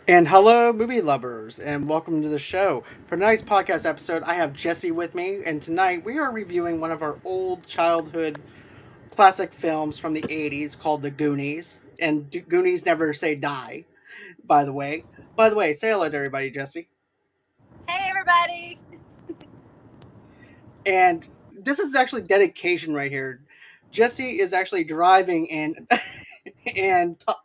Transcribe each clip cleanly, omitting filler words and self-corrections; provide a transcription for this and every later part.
And hello, movie lovers, and welcome to the show. For tonight's podcast episode, I have Jessie with me, and tonight we are reviewing one of our old childhood classic films from the 80s called The Goonies. And Goonies never say die, by the way. By the way, say hello to everybody, Jessie. Hey, everybody. And this is actually dedication right here. Jessie is actually driving and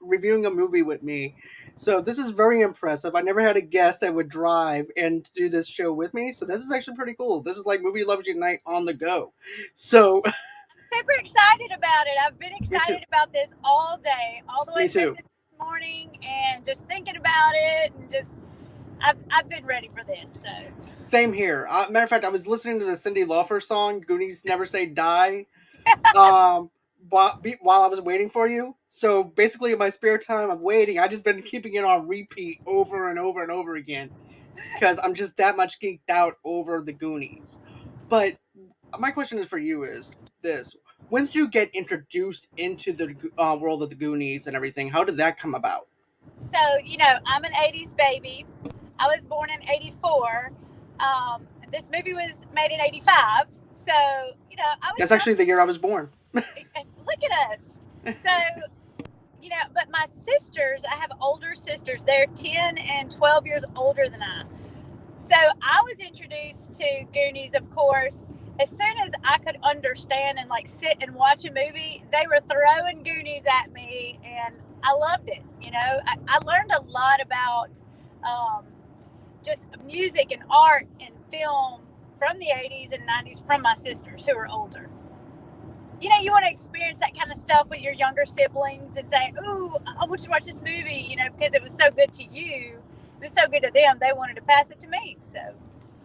reviewing a movie with me. So this is very impressive. I never had a guest that would drive and do this show with me. So this is actually pretty cool. This is like Movie Lovers Unite on the go. So I'm super excited about it. I've been me too. excited about this all day, all the way Me through too. this morning, and just thinking about it, and I've been ready for this. So, Same here. Matter of fact, I was listening to the Cindy Lauper song "Goonies Never Say Die" um, while I was waiting for you. So basically, in my spare time of waiting, I just been keeping it on repeat over and over and over again because I'm just that much geeked out over the Goonies. But my question is for you is this: when did you get introduced into the world of the Goonies and everything? How did that come about? so I'm an '80s baby. I was born in '84. This movie was made in '85. So, I was That's young. actually the year I was born. Look at us. So, but my sisters, I have older sisters. They're 10 and 12 years older than I. So I was introduced to Goonies, of course, as soon as I could understand and like sit and watch a movie. They were throwing Goonies at me, and I loved it. I learned a lot about um, just music and art and film from the '80s and '90s from my sisters who are older. You want to experience that kind of stuff with your younger siblings and say, "Ooh, I want you to watch this movie," because it was so good to you. It was so good to them. They wanted to pass it to me. So,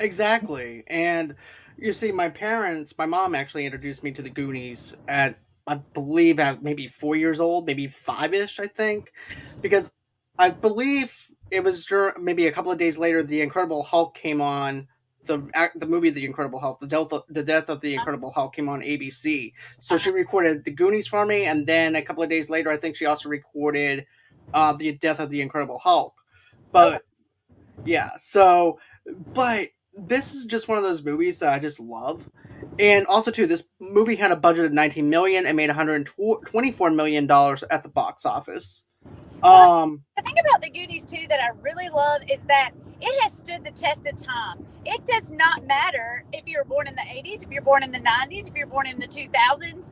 Exactly. And you see, my mom actually introduced me to the Goonies at, I believe, at maybe 4 years old, maybe five ish, I think, because I believe it was maybe a couple of days later, The Incredible Hulk came on. The movie The Incredible Hulk, the death of the Incredible Hulk came on ABC. So she recorded the Goonies for me, and then a couple of days later, I think she also recorded the death of the Incredible Hulk. oh, But yeah, so but this is just one of those movies that I just love. And also too, this movie had a budget of 19 million and made 124 million dollars at the box office. well, Um the thing about the Goonies too that I really love is that it has stood the test of time. It does not matter if you were born in the '80s, if you're born in the '90s, if you're born in the 2000s.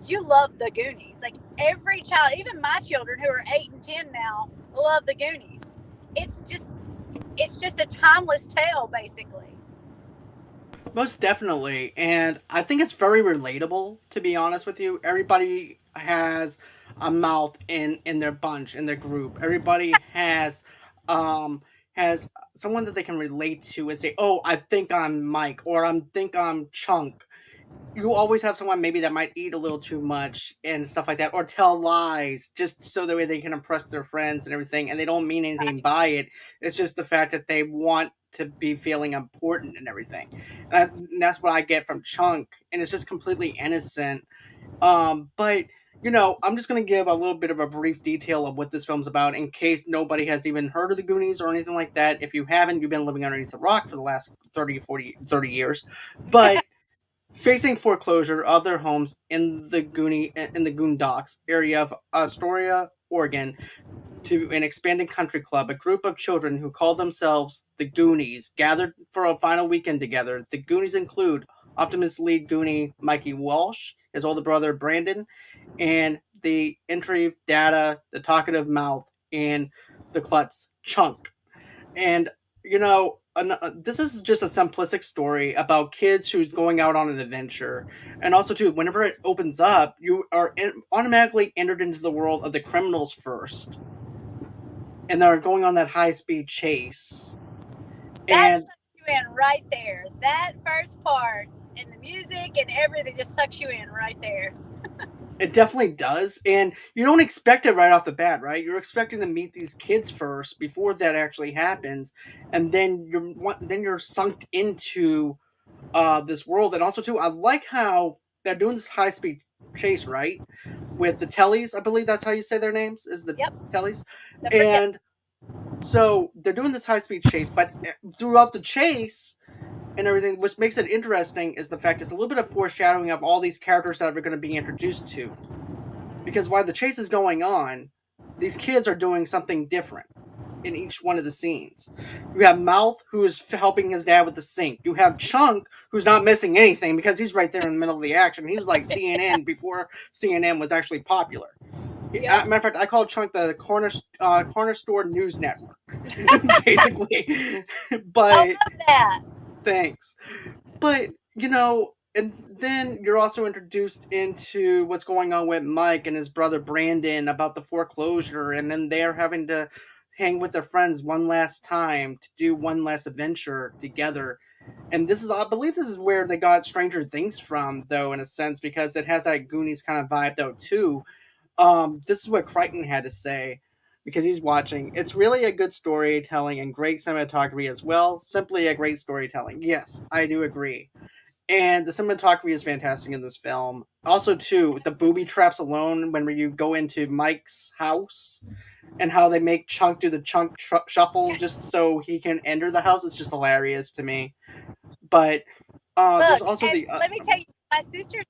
You love the Goonies. Like every child, even my children who are 8 and 10 now, love the Goonies. It's just it's just a timeless tale, basically. Most definitely, and I think it's very relatable, to be honest with you. Everybody has a mouth in their bunch, in their group. Everybody has someone that they can relate to and say, "Oh, I think I'm Mike," or "I think I'm Chunk." You always have someone maybe that might eat a little too much and stuff like that, or tell lies just so that way they can impress their friends and everything, and they don't mean anything by it. It's just the fact that they want to be feeling important and everything. And that's what I get from Chunk, and it's just completely innocent. But I'm just going to give a little bit of a brief detail of what this film's about in case nobody has even heard of the Goonies or anything like that. If you haven't, you've been living underneath a rock for the last 30, 40, 30 years. But facing foreclosure of their homes in the Goondocks area of Astoria, Oregon, to an expanding country club, a group of children who call themselves the Goonies gathered for a final weekend together. The Goonies include Optimus lead Goonie Mikey Walsh, his older brother Brandon, and the entry data, the talkative mouth, and the klutz Chunk. And this is just a simplistic story about kids who's going out on an adventure. And also too, whenever it opens up, you are automatically entered into the world of the criminals first, and they're going on that high speed chase. That And sucks you in right there. That first part and the music and everything just sucks you in right there. it definitely does, and you don't expect it right off the bat, right? You're expecting to meet these kids first before that actually happens, and then you're sunk into this world. And also too, I like how they're doing this high speed chase, right? With the Tellys, I believe that's how you say their names, is the Yep, Tellys. the pretend. And So they're doing this high-speed chase, but throughout the chase and everything, what makes it interesting is the fact it's a little bit of foreshadowing of all these characters that we're going to be introduced to. Because while the chase is going on, these kids are doing something different in each one of the scenes. You have Mouth, who is helping his dad with the sink. You have Chunk, who's not missing anything because he's right there in the middle of the action. He was like CNN before CNN was actually popular. Yep. Matter of fact, I call Chunk the corner store news network, basically. I But love that. thanks. But and then you're also introduced into what's going on with Mike and his brother Brandon about the foreclosure, and then they're having to hang with their friends one last time to do one last adventure together. And I believe this is where they got Stranger Things from, though, in a sense, because it has that Goonies kind of vibe, though, too. This is what Crichton had to say because he's watching. It's really a good storytelling and great cinematography as well. Simply a great storytelling. Yes, I do agree. And the cinematography is fantastic in this film. Also, too, the booby traps alone when you go into Mike's house and how they make Chunk do the shuffle just so he can enter the house is just hilarious to me. But there's Look, also and the let me tell you, my sister's.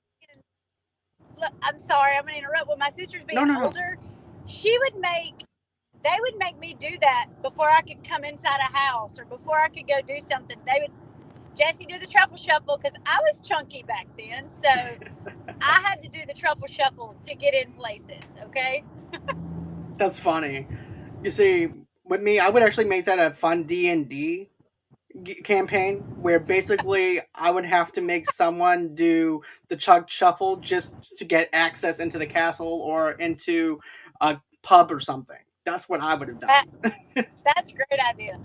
Look, I'm sorry, I'm gonna interrupt. When my sister's being no. older, they would make me do that before I could come inside a house or before I could go do something. They would, Jessie, do the truffle shuffle because I was chunky back then, so I had to do the truffle shuffle to get in places. Okay. That's funny. You see, with me, I would actually make that a fun D&D campaign where basically I would have to make someone do the chug shuffle just to get access into the castle or into a pub or something. That's what I would have done. That's a great idea.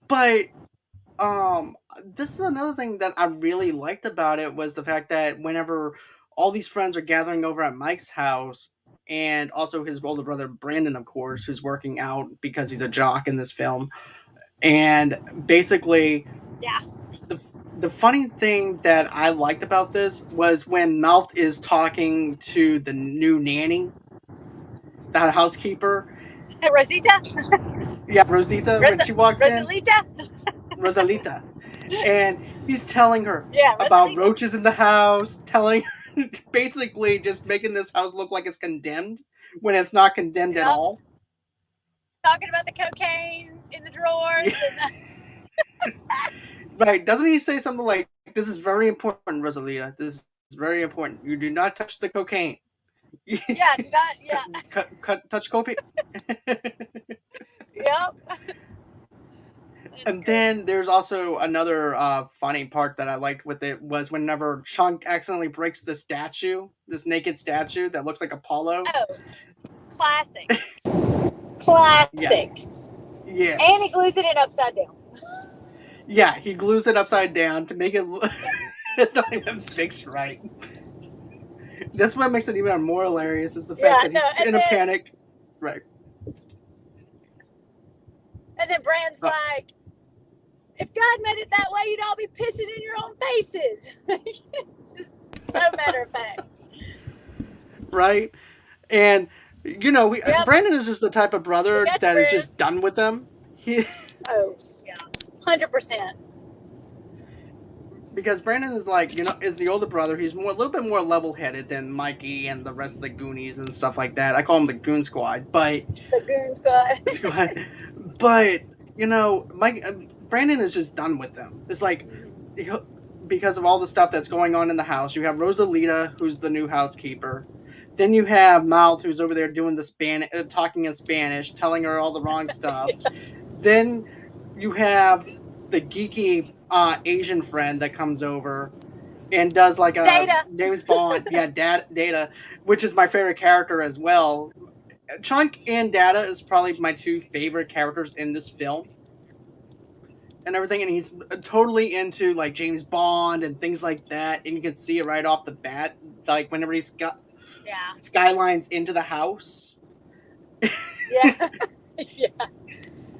But this is another thing that I really liked about it was the fact that whenever all these friends are gathering over at Mike's house and also his older brother Brandon, of course, who's working out because he's a jock in this film. And basically, Yeah. the funny thing that I liked about this was when Mouth is talking to the new nanny, the housekeeper. Rosita. Yeah, Rosita, when she walks in. Rosalita. Rosalita. And he's telling her Yeah, about Rosalita. roaches in the house, basically just making this house look like it's condemned when it's not condemned at Yep. all. Talking about the cocaine in the drawers. Yeah. And Right. Doesn't he say something like, "This is very important, Rosalita. This is very important. You do not touch the cocaine." yeah, do not. Yeah. Touch cocaine. Yep. And then there's also another funny part that I liked with it was whenever Chunk accidentally breaks the statue, this naked statue that looks like Apollo. Oh, classic. Classic. Yes. And he glues it in upside down. Yeah, he glues it upside down to make it it's not even fixed right. That's what makes it even more hilarious is the fact that he's in a panic. Right. And then Brand's like, if God made it that way, you'd all be pissing in your own faces. Just so matter of fact. Right? And, Brandon is just the type of brother that is just done with them. Oh, yeah. 100%. Because Brandon is like, is the older brother. He's a little bit more level-headed than Mikey and the rest of the Goonies and stuff like that. I call him the Goon Squad, but... The Goon Squad. But, Brandon is just done with them. It's like, because of all the stuff that's going on in the house, you have Rosalita, who's the new housekeeper. Then you have Mouth, who's over there doing the talking in Spanish, telling her all the wrong stuff. Then you have the geeky Asian friend that comes over and does like a Data. James Bond. Yeah, Data, which is my favorite character as well. Chunk and Data is probably my two favorite characters in this film. And everything, and he's totally into like James Bond and things like that, and you can see it right off the bat, like whenever he's got skylines into the house. Yeah. Yeah.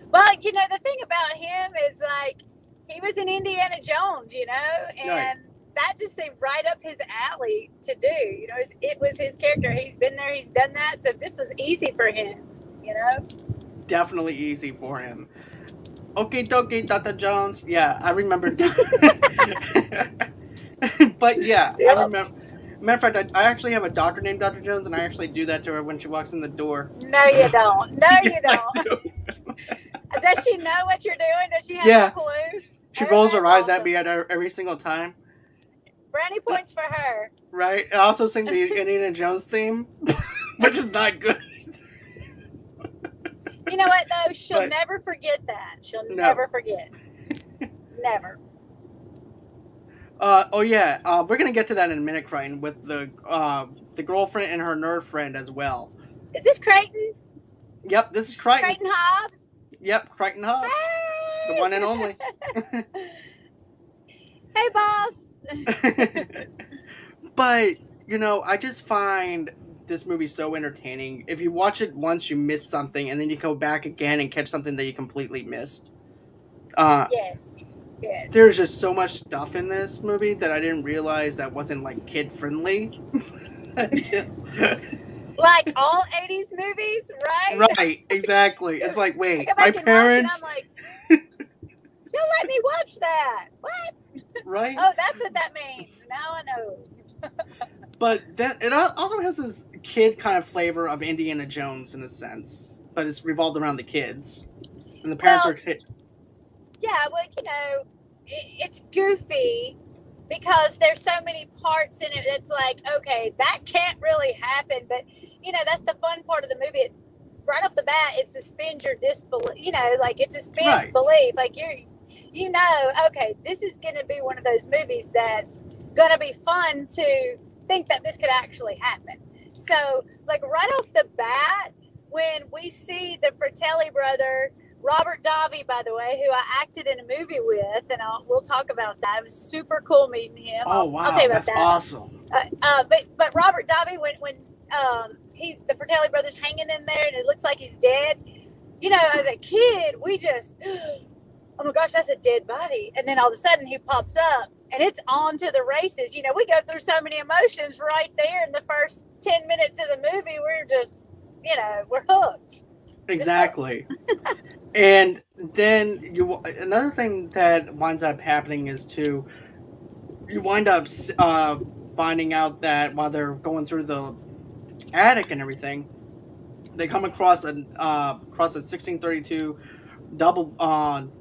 Well, the thing about him is like he was in Indiana Jones, and that just seemed right up his alley to do. It was his character. He's been there, he's done that, so this was easy for him. definitely easy for him. Okay, dokie, Dr. Jones. Yeah, I remember. But yeah, I Yep. remember. Matter of fact, I actually have a doctor named Dr. Jones, and I actually do that to her when she walks in the door. No, you don't. No, Yes, you I don't. do. Does she know what you're doing? Does she have a Yeah, clue? she Oh, rolls her that's eyes at awesome. me every single time. Brownie points for her. Right? I also sing the Indiana Jones theme, which is not good. You know what though? She'll But never forget that. She'll no. never forget. Never. Oh yeah. We're gonna get to that in a minute, Crichton, with the girlfriend and her nerd friend as well. Is this Creighton? Yep, this is Crichton. Creighton Hobbs? Yep, Crichton Hobbs, the one and Hey! only. Hey, boss. But I just find this movie so entertaining. If you watch it once, you miss something, and then you go back again and catch something that you completely missed. Yes. There's Yes. just so much stuff in this movie that I didn't realize that wasn't like kid friendly until. Like all 80s movies, right? Right, exactly. It's like, I wait, go my back and watch it. I'm parents, like, you'll let me watch that. What? right? Oh, that's what that means. Now I know. But that it also has this kid kind of flavor of Indiana Jones in a sense, but it's revolved around the kids, and the parents Well, are kid. yeah, well, it's goofy because there's so many parts in it. It's like, okay, that can't really happen, but that's the fun part of the movie. Right off the bat, it suspends your disbelief. Like it suspends Right. belief. Like okay, this is going to be one of those movies that's going to be fun to think that this could actually happen. So, like right off the bat, when we see the Fratelli brother, Robert Davi, by the way, who I acted in a movie with, and we'll talk about that. It was super cool meeting him. Oh I'll tell wow, you about that's that. awesome. But Robert Davi, when he's the Fratelli brothers hanging in there, and it looks like he's dead. As a kid, we just, oh my gosh, that's a dead body, and then all of a sudden he pops up, and it's on to the races. We go through so many emotions right there in the first 10 minutes of the movie. We're just, we're hooked. Exactly. And then another thing that winds up happening is you wind up finding out that while they're going through the attic and everything, they come across a 1632 doubloon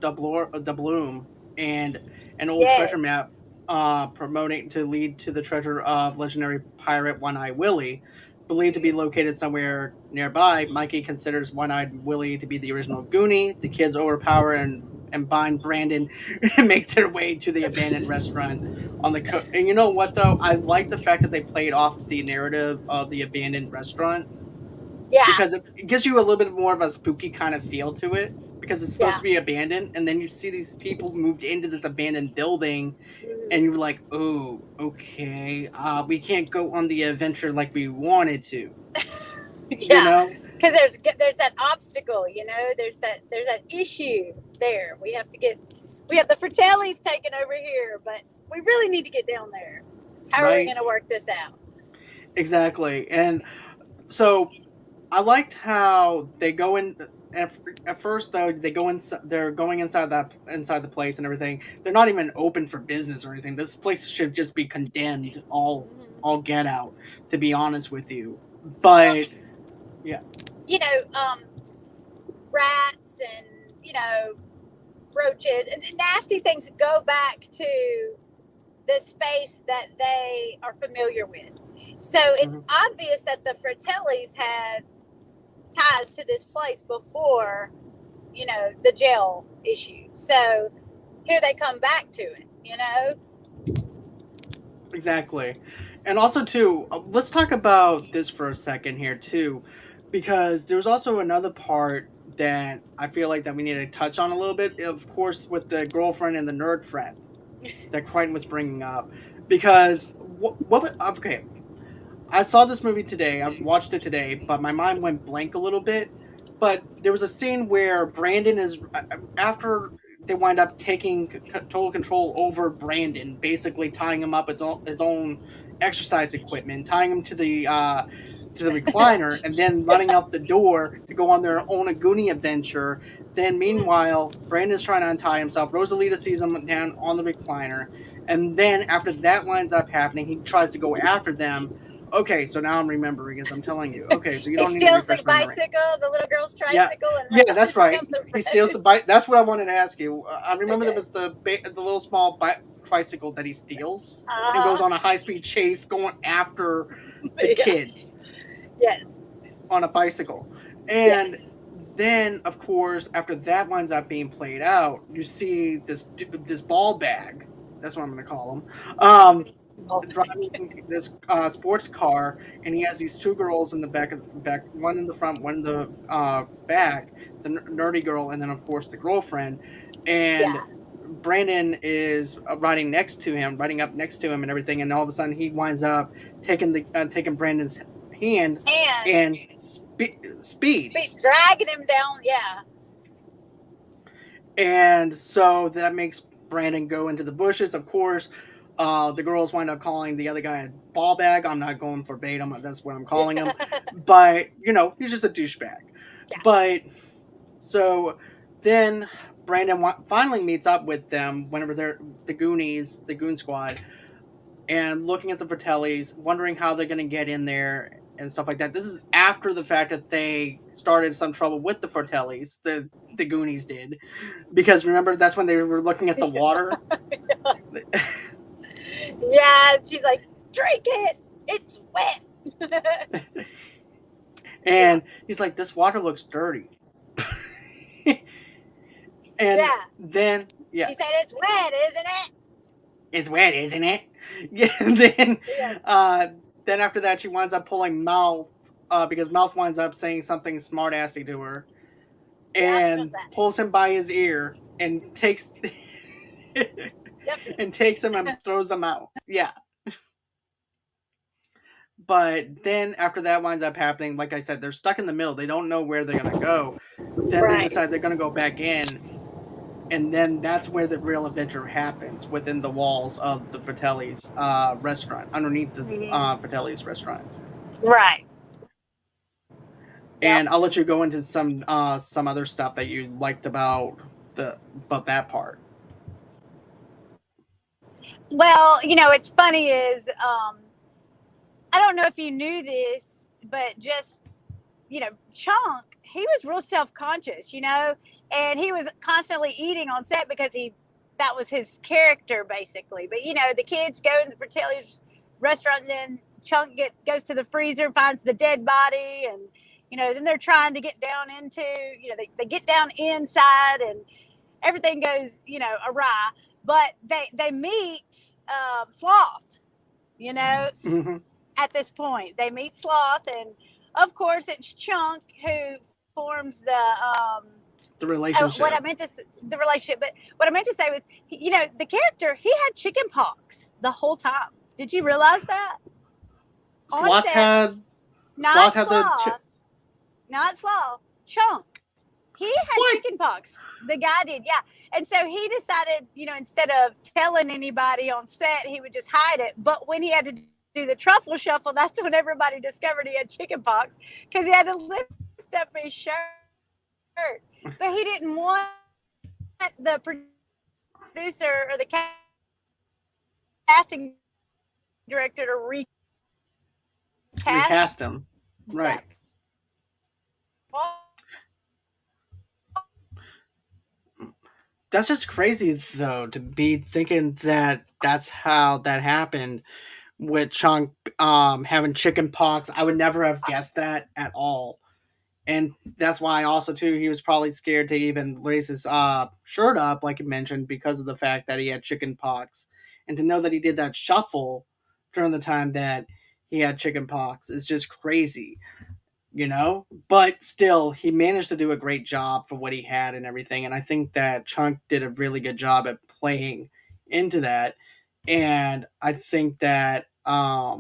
and an old treasure Yes. map promoting to lead to the treasure of legendary pirate One-Eyed Willie, believed to be located somewhere nearby. Mikey considers One-Eyed Willie to be the original Goonie. The kids overpower and bind Brandon and make their way to the abandoned restaurant on the coast. And you know what though? I like the fact that they played off the narrative of the abandoned restaurant, Yeah. because it gives you a little bit more of a spooky kind of feel to it, because it's supposed to be abandoned, and then you see these people moved into this abandoned building, and you're like, oh, okay, we can't go on the adventure like we wanted to. Yeah. Because there's that obstacle, there's that issue there. We have the Fratellis taken over here, but we really need to get down there. How are we going to work this out? Exactly. And so I liked how they go in. At first, though, they go in. They're going inside the place and everything. They're not even open for business or anything. This place should just be condemned, all get out. To be honest with you, but yeah, rats and roaches and nasty things go back to the space that they are familiar with. So it's obvious that the Fratellis had ties to this place before, the jail issue. So here they come back to it, Exactly. And also, too, let's talk about this for a second here, too, because there's also another part that I feel like that we need to touch on a little bit, of course, with the girlfriend and the nerd friend that Crichton was bringing up. Because, okay, I saw this movie today, I watched it today, but my mind went blank a little bit. But there was a scene where Brandon is, after they wind up taking total control over Brandon, basically tying him up his own exercise equipment, tying him to to the recliner and then running out the door to go on their own Goonie adventure. Then, meanwhile, Brandon's trying to untie himself. Rosalita sees him down on the recliner. And then, after that winds up happening, he tries to go after them. Okay, so now I'm remembering as I'm telling you. Okay, so you He don't need to steals the refresh my memory. bicycle, the little girl's Yeah, tricycle, and yeah, rides that's it right. down the He steals the road. bike. That's what I wanted to ask you. I remember there Okay. was the little small tricycle that he steals and goes Uh-huh. on a high speed chase going after the Yeah. kids Yes. on a bicycle. And Yes. then, of course, after that winds up being played out, you see this ball bag. That's what I'm going to call him. Oh, Driving this sports car, and he has these two girls in the back, one in the front, one in the back, the nerdy girl, and then of course the girlfriend. And yeah. Brandon is riding up next to him, and everything. And all of a sudden, he winds up taking Brandon's hand And and speeds. dragging him down. Yeah. And so that makes Brandon go into the bushes. Of course, the girls wind up calling the other guy a ball bag. I'm not going verbatim. That's what I'm calling him. But, he's just a douchebag. Yeah. But so then Brandon finally meets up with them whenever they're the Goonies, the Goon Squad, and looking at the Fratellis, wondering how they're going to get in there and stuff like that. This is after the fact that they started some trouble with the Fratellis, the Goonies did, because remember that's when they were looking at the water. Yeah. She's like, drink it. It's wet. And he's like, this water looks dirty. And Yeah. then She said, it's wet, isn't it? It's wet, isn't it? Yeah. Yeah. Then after that, she winds up pulling Mouth because Mouth winds up saying something smartassy to her, Yeah. and pulls him by his ear and takes and takes him and throws him out. Yeah. But then after that winds up happening, like I said, they're stuck in the middle. They don't know where they're gonna go. Then they Right. decide they're gonna go back in, and then that's where the real adventure happens within the walls of the Fratelli's restaurant, underneath the Fratelli's restaurant. Right. And I'll let you go into some other stuff that you liked about that part. Well, it's funny is I don't know if you knew this, but just Chunk, he was real self-conscious, and he was constantly eating on set because that was his character basically. But the kids go to the Fratelli's restaurant, and then Chunk goes to the freezer and finds the dead body, and then they're trying to get down into, they get down inside, and everything goes awry. But they meet Sloth, Mm-hmm. at this point. They meet Sloth, and of course it's Chunk who forms the relationship. The relationship. But what I meant to say was, the character, he had chicken pox the whole time. Did you realize that? Sloth had not Sloth, not Sloth, Chunk. He had chicken pox. The guy did, yeah. And so he decided, instead of telling anybody on set, he would just hide it. But when he had to do the truffle shuffle, that's when everybody discovered he had chicken pox, because he had to lift up his shirt. But he didn't want the producer or the casting director to recast him. Right. That's just crazy, though, to be thinking that that's how that happened with Chunk having chicken pox. I would never have guessed that at all. And that's why also, too, he was probably scared to even raise his shirt up, like you mentioned, because of the fact that he had chicken pox. And to know that he did that shuffle during the time that he had chicken pox is just crazy. But still, he managed to do a great job for what he had and everything. And I think that Chunk did a really good job at playing into that. And I think that I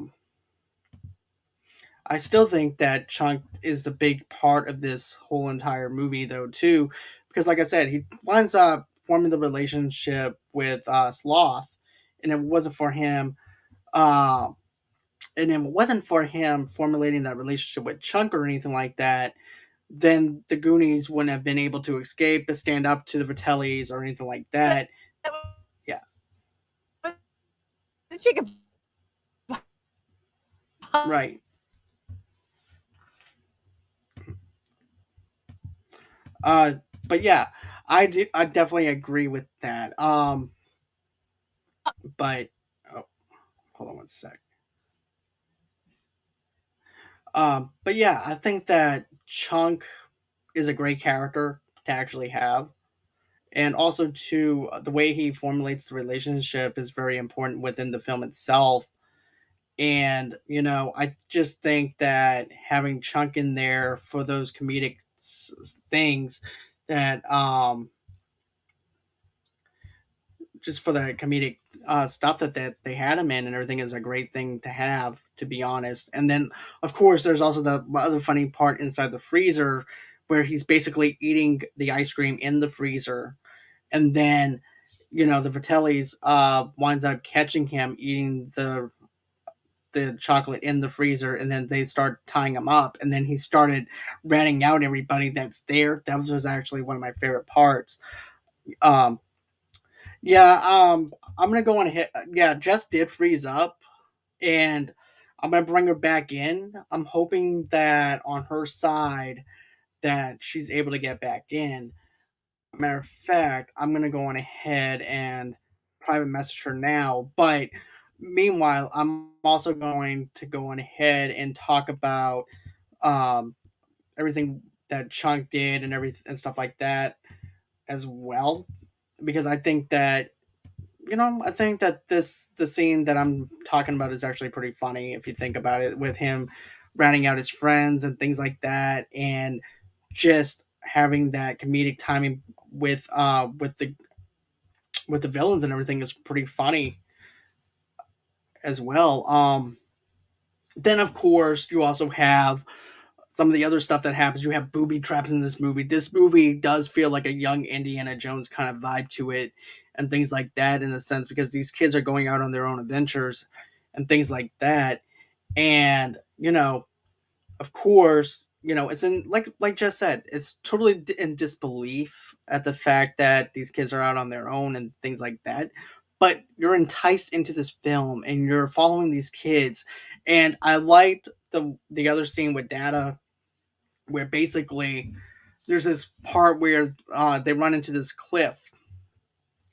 still think that Chunk is the big part of this whole entire movie, though, too, because like I said, he winds up forming the relationship with Sloth, and it wasn't for him. And if it wasn't for him formulating that relationship with Chunk or anything like that, then the Goonies wouldn't have been able to escape, to stand up to the Vitellis or anything like that. Yeah, the chicken right. Uh, but yeah, I do. I definitely agree with that. But oh, hold on one sec. But yeah, I think that Chunk is a great character to actually have, and also to the way he formulates the relationship is very important within the film itself. And I just think that having Chunk in there for those comedic things, that just for the comedic stuff that they had him in and everything, is a great thing to have, to be honest. And then, of course, there's also the other funny part inside the freezer, where he's basically eating the ice cream in the freezer, and then the Vitellis winds up catching him eating the chocolate in the freezer, and then they start tying him up, and then he started ratting out everybody that's there. That was actually one of my favorite parts. um yeah, I'm gonna go on ahead. Yeah, Jess did freeze up, and I'm gonna bring her back in. I'm hoping that on her side that she's able to get back in. Matter of fact, I'm gonna go on ahead and private message her now. But meanwhile, I'm also going to go on ahead and talk about um, everything that Chunk did and everything and stuff like that as well, because I think that the scene that I'm talking about is actually pretty funny if you think about it, with him ratting out his friends and things like that, and just having that comedic timing with the villains and everything is pretty funny as well. Then of course you also have some of the other stuff that happens. You have booby traps in this movie. This movie does feel like a young Indiana Jones kind of vibe to it, and things like that, in a sense, because these kids are going out on their own adventures and things like that. And of course, it's in, like Jess said, it's totally in disbelief at the fact that these kids are out on their own and things like that. But you're enticed into this film and you're following these kids. And I liked the other scene with Data, where basically there's this part where they run into this cliff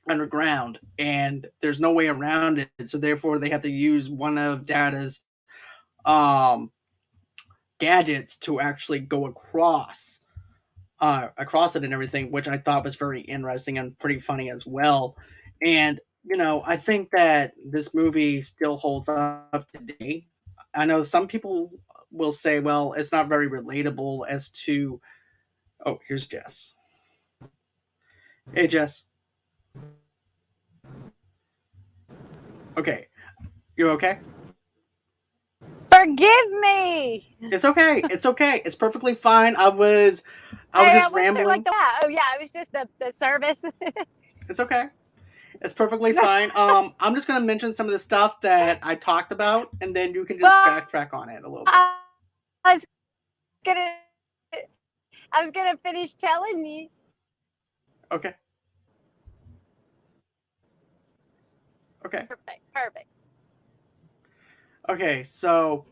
underground and there's no way around it, so therefore they have to use one of Data's um, gadgets to actually go across it and everything, which I thought was very interesting and pretty funny as well. And I think that this movie still holds up today. I know some people will say, well, it's not very relatable as to. Oh, here's Jess. Hey, Jess. Okay, you okay? Forgive me. It's okay. It's okay. It's perfectly fine. I was Hey, I just went through like rambling. the oh yeah, it was just the service. It's okay. It's perfectly fine. I'm just gonna mention some of the stuff that I talked about, and then you can just Well, backtrack on it a little bit. I was gonna I was gonna finish telling you. Okay. Okay. Perfect, perfect. Okay. So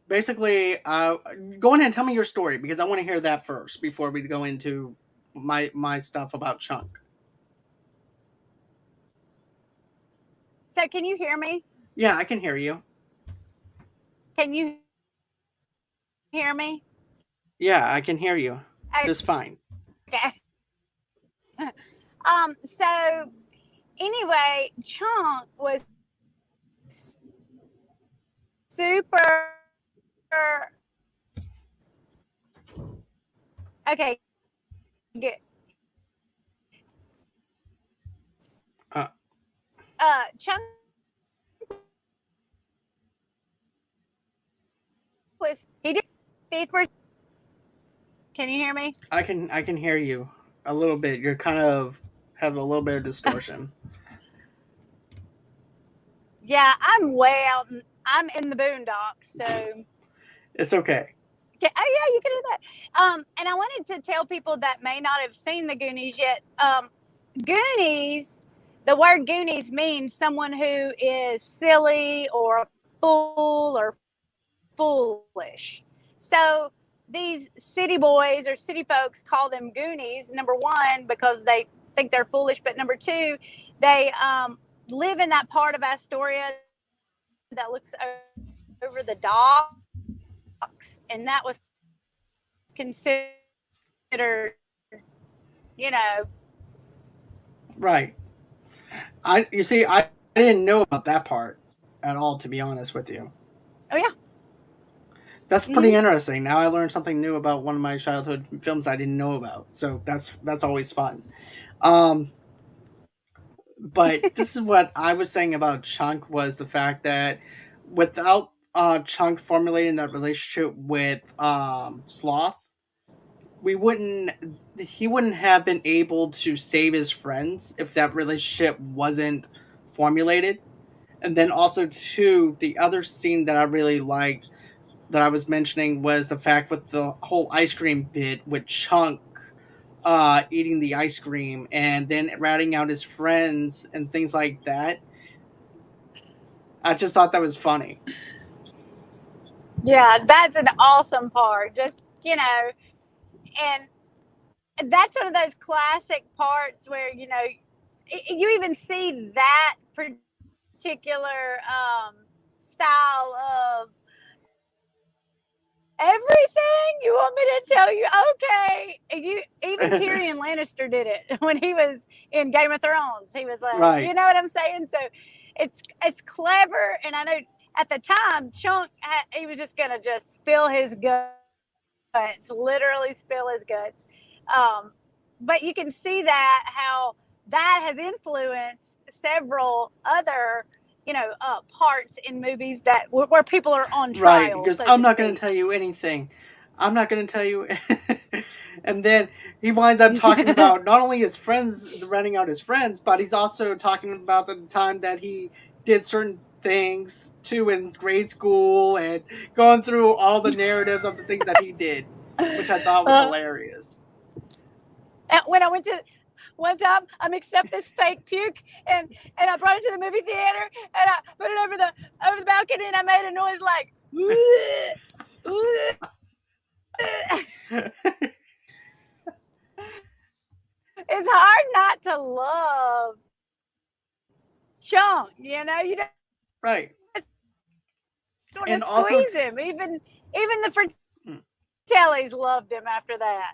basically, go ahead and tell me your story, because I want to hear that first before we go into my stuff about Chunk. So can you hear me? Yeah, I can hear you. Can you hear me? Yeah, I can hear you just fine. Okay. So anyway, Chunk was super okay. Good. Uh, Chunk was he did fever. Can you hear me? I can hear you a little bit. You're kind of have a little bit of distortion. Yeah, I'm way out. I'm in the boondocks, so It's okay. yeah, oh yeah, you can do that. And I wanted to tell people that may not have seen the Goonies yet. Goonies, the word Goonies means someone who is silly or a fool or foolish. So these city boys or city folks call them Goonies. Number one, because they think they're foolish, but number two, they live in that part of Astoria that looks over the docks, and that was considered, you know, Right. You see, I didn't know about that part at all, to be honest with you. oh yeah. That's pretty Mm-hmm. interesting. Now I learned something new about one of my childhood films I didn't know about. So that's always fun. Um, but this is what I was saying about Chunk was the fact that without Chunk formulating that relationship with Sloth, we wouldn't he wouldn't have been able to save his friends if that relationship wasn't formulated. And then also too, the other scene that I really liked that I was mentioning was the fact with the whole ice cream bit with Chunk eating the ice cream and then ratting out his friends and things like that. I just thought that was funny. Yeah, that's an awesome part. Just, and that's one of those classic parts where, you even see that particular style of everything you want me to tell you. Okay, you even Tyrion Lannister did it when he was in Game of Thrones. He was like, you Right. know what I'm saying? So it's clever, and I know at the time Chunk he was just gonna just spill his guts, literally spill his guts. Um, but you can see that how that has influenced several other parts in movies that where people are on Right, trial, because so I'm to not going to speak. tell you anything. I'm not going to tell you. And then he winds up talking about not only his friends, renting out his friends, but he's also talking about the time that he did certain things too in grade school and going through all the narratives of the things that he did, which I thought was hilarious. When I went to one time, I mixed up this fake puke and I brought it to the movie theater and I put it over the balcony and I made a noise like. It's hard not to love Chunk. You just want to Right. squeeze him. Even And also, the Fratellis loved him after that.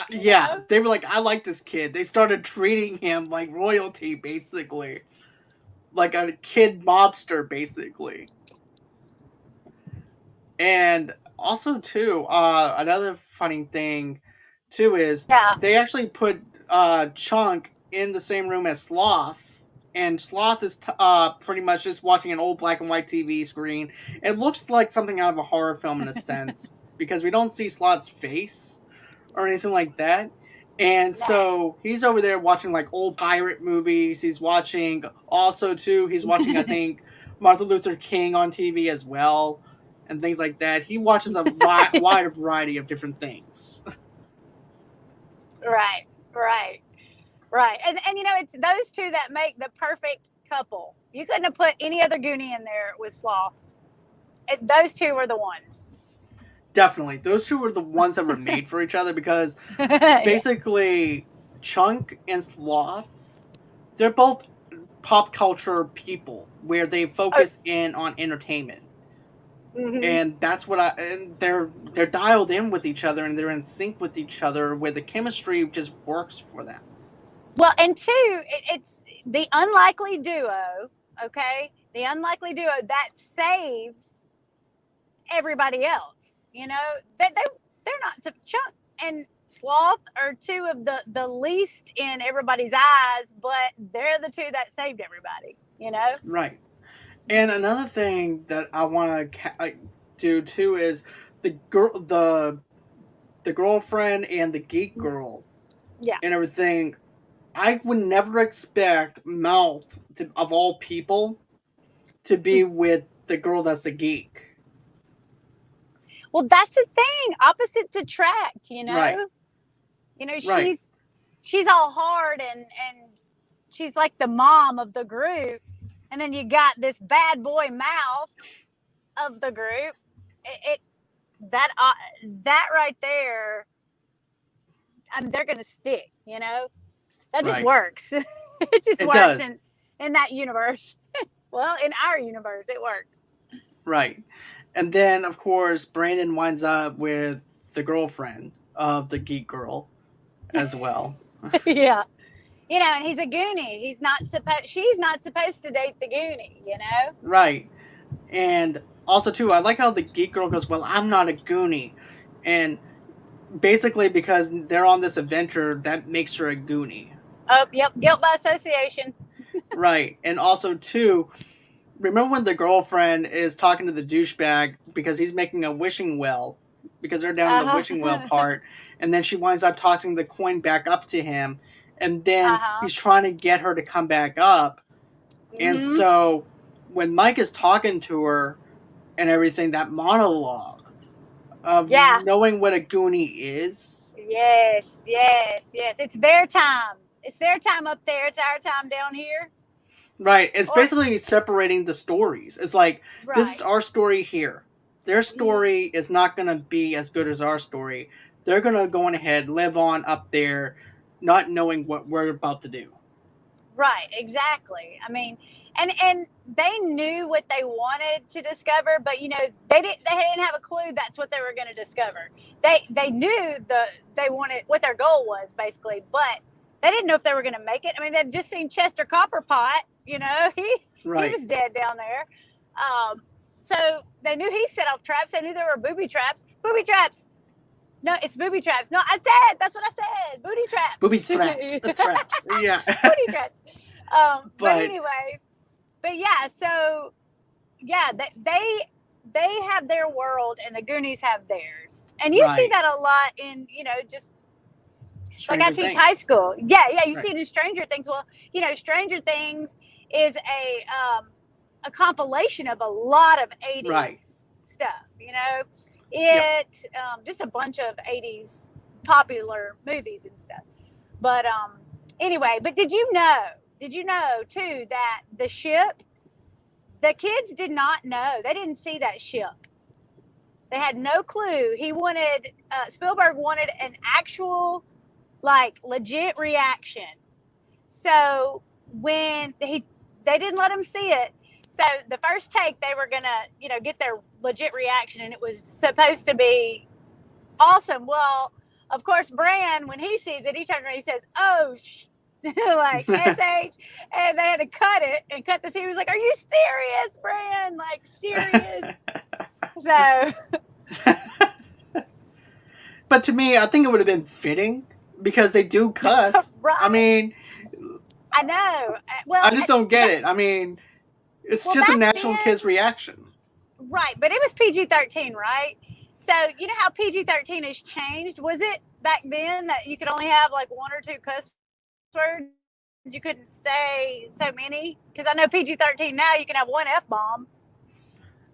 yeah, they were like, I like this kid. They started treating him like royalty, basically. Like a kid mobster, basically. And also too, another funny thing too is Yeah. they actually put Chunk in the same room as Sloth, and Sloth is pretty much just watching an old black and white TV screen. It looks like something out of a horror film in a sense because we don't see Sloth's face or anything like that. And Nah. so he's over there watching like old pirate movies. He's watching also too. He's watching I think Martin Luther King on TV as well and things like that. He watches a wide variety of different things. Right. Right. Right. And it's those two that make the perfect couple. You couldn't have put any other Goonie in there with Sloth. Those two were the ones. Definitely, those two were the ones that were made for each other because Yeah. basically Chunk and Sloth, they're both pop culture people where they Oh, focus in on entertainment. mm-hmm. And that's what and they're dialed in with each other and they're in sync with each other where the chemistry just works for them. Well, and two, it's the unlikely duo. Okay, the unlikely duo that saves everybody else. They're not Chunk and Sloth are two of the least in everybody's eyes, but they're the two that saved everybody. Right. And another thing that I want to do too is the girl, the girlfriend and the geek girl Yeah. and everything. I would never expect Mouth to, of all people to be with the girl that's the geek. Well, that's the thing. Opposites attract, Right. Right. she's all hard and she's like the mom of the group. And then you got this bad boy mouth of the group. It that that right there, I mean, they're gonna stick. That just Right. works. It just It works does. in that universe. Well, in our universe, it works. Right. And then, of course, Brandon winds up with the girlfriend of the geek girl as well. Yeah, and he's a Goonie. She's not supposed to date the Goonie. Right. And also, too, I like how the geek girl goes, well, I'm not a Goonie. And basically, because they're on this adventure, that makes her a Goonie. Oh, yep, guilt by association. Right. And also, too, remember when the girlfriend is talking to the douchebag because he's making a wishing well, because they're down in the wishing well Uh-huh. part, and then she winds up tossing the coin back up to him, and then Uh-huh. he's trying to get her to come back up. And Mm-hmm. so when Mike is talking to her and everything, that monologue of Yeah. knowing what a Goonie is. Yes, yes, yes. It's their time. It's their time up there. It's our time down here. Right. It's Or basically separating the stories. It's like, this is right. our story here. Their Mm-hmm. story is not going to be as good as our story. They're going to go on ahead, live on up there, not knowing what we're about to do. Right, exactly. I mean, and they knew what they wanted to discover, but they didn't have a clue that's what they were going to discover. They knew they wanted what their goal was basically, but they didn't know if they were going to make it. I mean, they'd just seen Chester Copperpot, he Right. was dead down there. So they knew he set off traps. They knew there were booby traps. Booby traps. No, it's booby traps. No, that's what I said. Booty Booby traps. traps. The traps. Yeah. Booty traps. But But, anyway, but yeah, so yeah, they have their world and the Goonies have theirs, and you see right. that a lot in just like I Stranger teach high Things. school. Yeah, yeah, you see Right. it in Stranger Things. Well, Stranger Things is a compilation of a lot of Right. '80s stuff. Yep. Just a bunch of '80s popular movies and stuff. But anyway, but did you know? Did you know too that the ship? The kids did not know. They didn't see that ship. They had no clue. Spielberg wanted an actual, like, legit reaction. So when they didn't let them see it. So the first take they were gonna get their legit reaction, and it was supposed to be awesome. Well, of course, Bran, when he sees it, he turns around and he says, "Oh, like sh," and they had to cut it and cut the scene. He was like, "Are you serious, Bran? Like serious?" So But to me, I think it would have been fitting because they do cuss. I right, mean, I know. Well, I just don't get it. I mean, it's just a back natural kid's then, reaction. right? But it was PG-13, right? So you know how PG-13 has changed. Was it back then that you could only have like one or two cuss words? You couldn't say so many? Because I know PG-13 now you can have one F-bomb.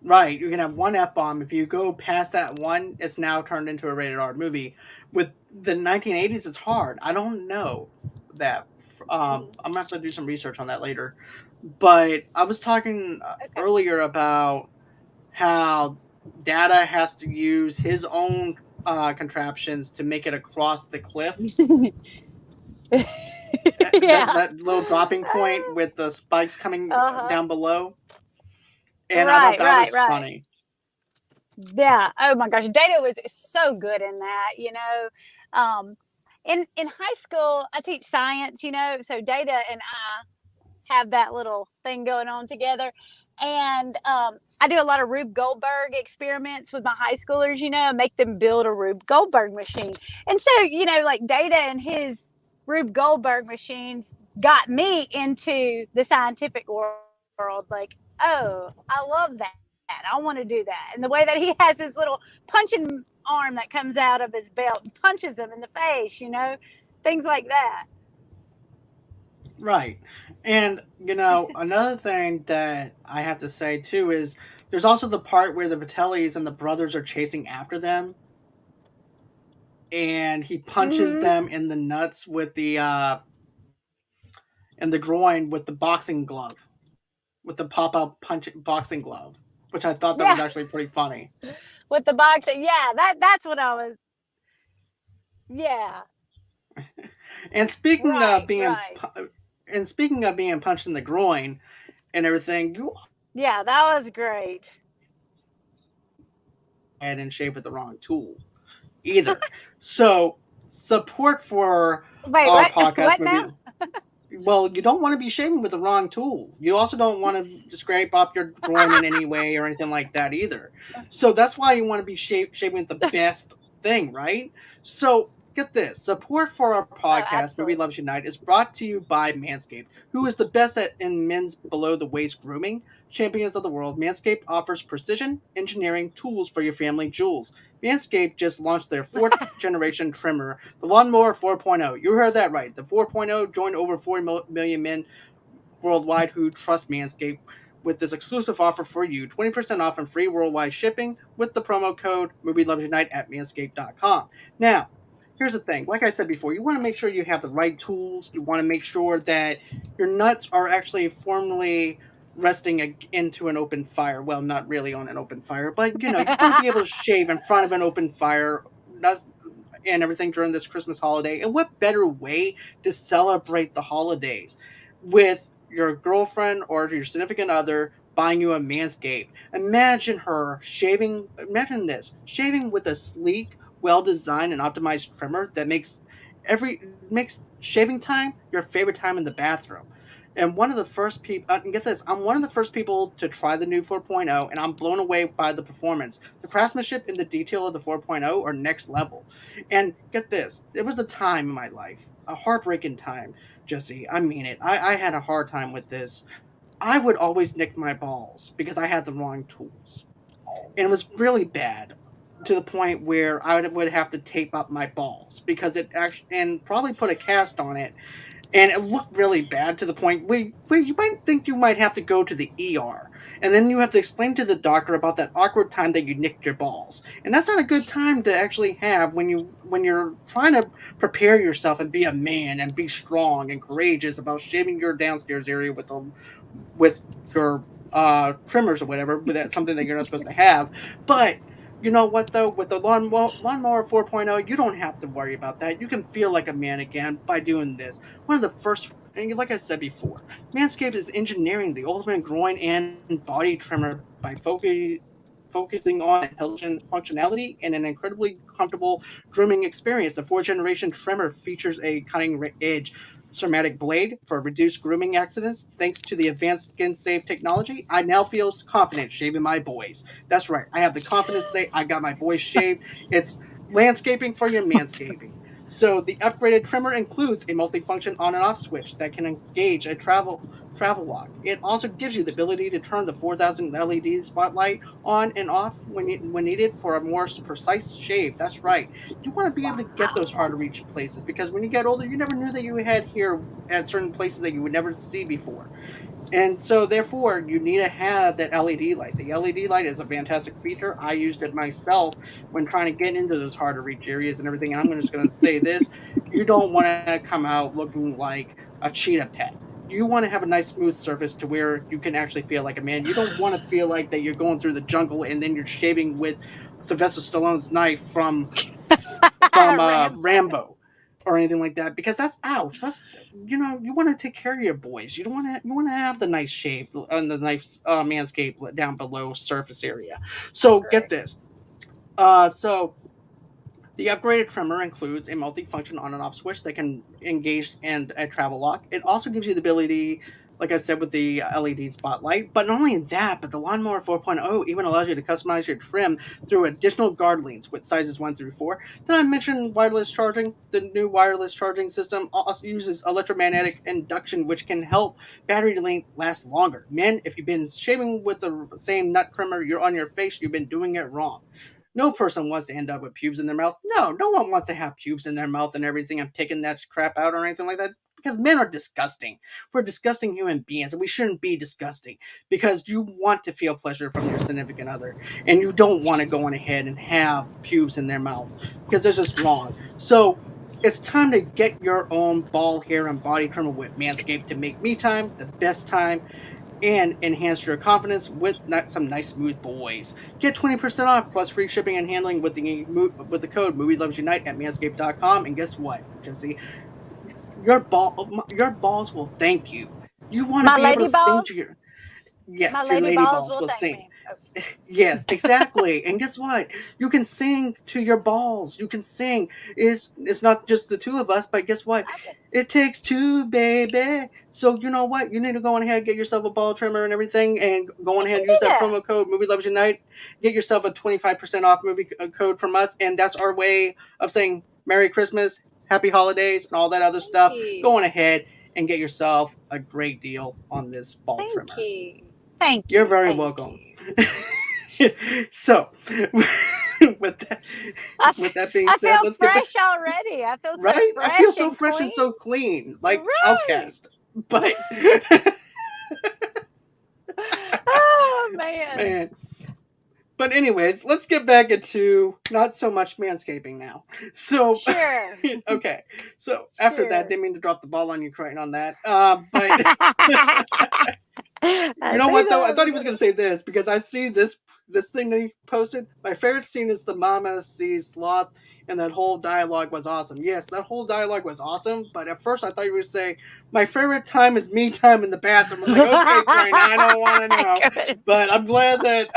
Right, you can have one F bomb. If you go past that one, it's now turned into a rated R movie. With the 1980s, it's hard. I don't know that. I'm gonna have to do some research on that later. But I was talking Okay. earlier about how Data has to use his own contraptions to make it across the cliff. That Yeah. that little dropping point with the spikes coming Uh-huh. down below, and I thought Right, that right, was right. funny. Yeah. Oh my gosh, Data was so good in that. Um, in high school, I teach science. So Data and I have that little thing going on together. And I do a lot of Rube Goldberg experiments with my high schoolers, make them build a Rube Goldberg machine. And so, like Data and his Rube Goldberg machines got me into the scientific world. Like, oh, I love that. I want to do that. And the way that he has his little punching arm that comes out of his belt and punches him in the face, things like that. Right. And, another thing that I have to say too is There's also the part where the Vitellis and the brothers are chasing after them, and he punches Mm-hmm. them in the nuts with the in the groin with the boxing glove, with the pop out punch boxing glove, which I thought that Yeah, was actually pretty funny. with the boxing. Yeah, that's what I was. Yeah, And speaking of right, being right. and speaking of being punched in the groin and everything, you Yeah, that was great. had in shape with the wrong tool either. So support for Wait, our what? podcast What would be, now? well, you don't want to be shaving with the wrong tool. You also don't want to scrape up your groin in any way or anything like that either. So that's why you want to be shaving with the best thing, right? So get this, support for our Oh, podcast, Movie absolutely. Loves Unite, is brought to you by Manscaped, who is the best at in men's below the waist grooming. Champions of the world, Manscaped offers precision engineering tools for your family jewels. Manscaped just launched their fourth generation trimmer, the Lawnmower 4.0. You heard that right. The 4.0 joined over 4 million men worldwide who trust Manscaped with this exclusive offer for you, 20% off and free worldwide shipping with the promo code Movie Loves Unite at manscaped.com. Now, here's the thing. Like I said before, you want to make sure you have the right tools. You want to make sure that your nuts are actually formally resting into an open fire. Well, not really on an open fire, but you want to be able to shave in front of an open fire. And everything during this Christmas holiday. And what better way to celebrate the holidays with your girlfriend or your significant other buying you a Manscaped? Imagine her shaving, imagine this, shaving with a sleek, well designed and optimized trimmer that every makes shaving time your favorite time in the bathroom. And one of the first people, and get this, I'm one of the first people to try the new 4.0, and I'm blown away by the performance. The craftsmanship and the detail of the 4.0 are next level. And get this, there was a time in my life, a heartbreaking time, Jesse. I mean it. I had a hard time with this. I would always nick my balls because I had the wrong tools. And it was really bad to the point where I would have to tape up my balls because it actually, and probably put a cast on it, and it looked really bad to the point where you might think you might have to go to the ER, and then you have to explain to the doctor about that awkward time that you nicked your balls, and that's not a good time to actually have when you're trying to prepare yourself and be a man and be strong and courageous about shaving your downstairs area with your trimmers or whatever, but that's something that you're not supposed to have. But you know what though, with the lawnmower 4.0, you don't have to worry about that. You can feel like a man again by doing this. One of the first, and like I said before, Manscaped is engineering the ultimate groin and body trimmer by focusing on intelligent functionality and an incredibly comfortable grooming experience. The fourth generation trimmer features a cutting edge ceramatic blade for reduced grooming accidents. Thanks to the advanced skin safe technology, I now feel confident shaving my boys. That's right. I have the confidence to say I got my boys shaved. It's landscaping for your manscaping. So the upgraded trimmer includes a multifunction on and off switch that can engage a travel lock. It also gives you the ability to turn the 4000 LED spotlight on and off when needed for a more precise shave. That's right. You want to be able to get those hard to reach places because when you get older, you never knew that you had hair at certain places that you would never see before. And so, therefore, you need to have that LED light. The LED light is a fantastic feature. I used it myself when trying to get into those hard to reach areas and everything. And I'm just going to say this, you don't want to come out looking like a cheetah pet. You want to have a nice smooth surface to where you can actually feel like a man. You don't want to feel like that you're going through the jungle and then you're shaving with Sylvester Stallone's knife from Rambo. Rambo or anything like that, because that's ouch. That's, you want to take care of your boys. You want to have the nice shave and the nice manscape down below surface area. So get Agree. this. So the upgraded trimmer includes a multifunction on and off switch that can engage and a travel lock. It also gives you the ability, like I said, with the LED spotlight. But not only that, but the Lawnmower 4.0 even allows you to customize your trim through additional guard leads with sizes 1 through 4. Did I mention wireless charging? The new wireless charging system also uses electromagnetic induction, which can help battery length last longer. Men, if you've been shaving with the same nut trimmer you're on your face, you've been doing it wrong. No person wants to end up with pubes in their mouth. No one wants to have pubes in their mouth and everything and picking that crap out or anything like that. because men are disgusting. We're disgusting human beings, and we shouldn't be disgusting because you want to feel pleasure from your significant other, and you don't want to go on ahead and have pubes in their mouth because that's just wrong. So it's time to get your own ball hair and body trimmer with Manscaped to make me time the best time and enhance your confidence with some nice smooth boys. Get 20% off plus free shipping and handling with the code Movie Loves Unite at manscaped.com. And guess what, Jesse? Your balls will thank you. You want to My be able lady to sing balls, to your my yes, your lady lady balls balls will will thank sing. me. Oh, Yes, exactly. And guess what? You can sing to your balls. You can sing. It's not just the two of us, but guess what? I just It takes two, baby. So you know what? You need to go on ahead, get yourself a ball trimmer and everything, and go on I ahead can and do use that that. promo code Movie Loves Unite. Get yourself a 25% off movie code from us, and that's our way of saying Merry Christmas, Happy Holidays, and all that other Thank stuff. Go you. on ahead and get yourself a great deal on this ball Thank trimmer. you. Thank You're you. very Thank welcome. you. So, with that, with that being I said, feel let's get back. fresh already. I feel so Right? I feel fresh so and fresh and clean. so clean, like Right. Outcast. But Oh man. man. But anyways, let's get back into not so much manscaping now. So, Sure. okay. So after that, Sure. didn't mean to drop the ball on you, Creighton, on that. But you I know say what though? I that. thought he was going to say this because I see this thing that he posted. My favorite scene is the mama sees sloth, and that whole dialogue was awesome. Yes, that whole dialogue was awesome. But at first, I thought you were saying my favorite time is me time in the bathroom. I was like, okay, Creighton, I don't want to know, but I'm glad that.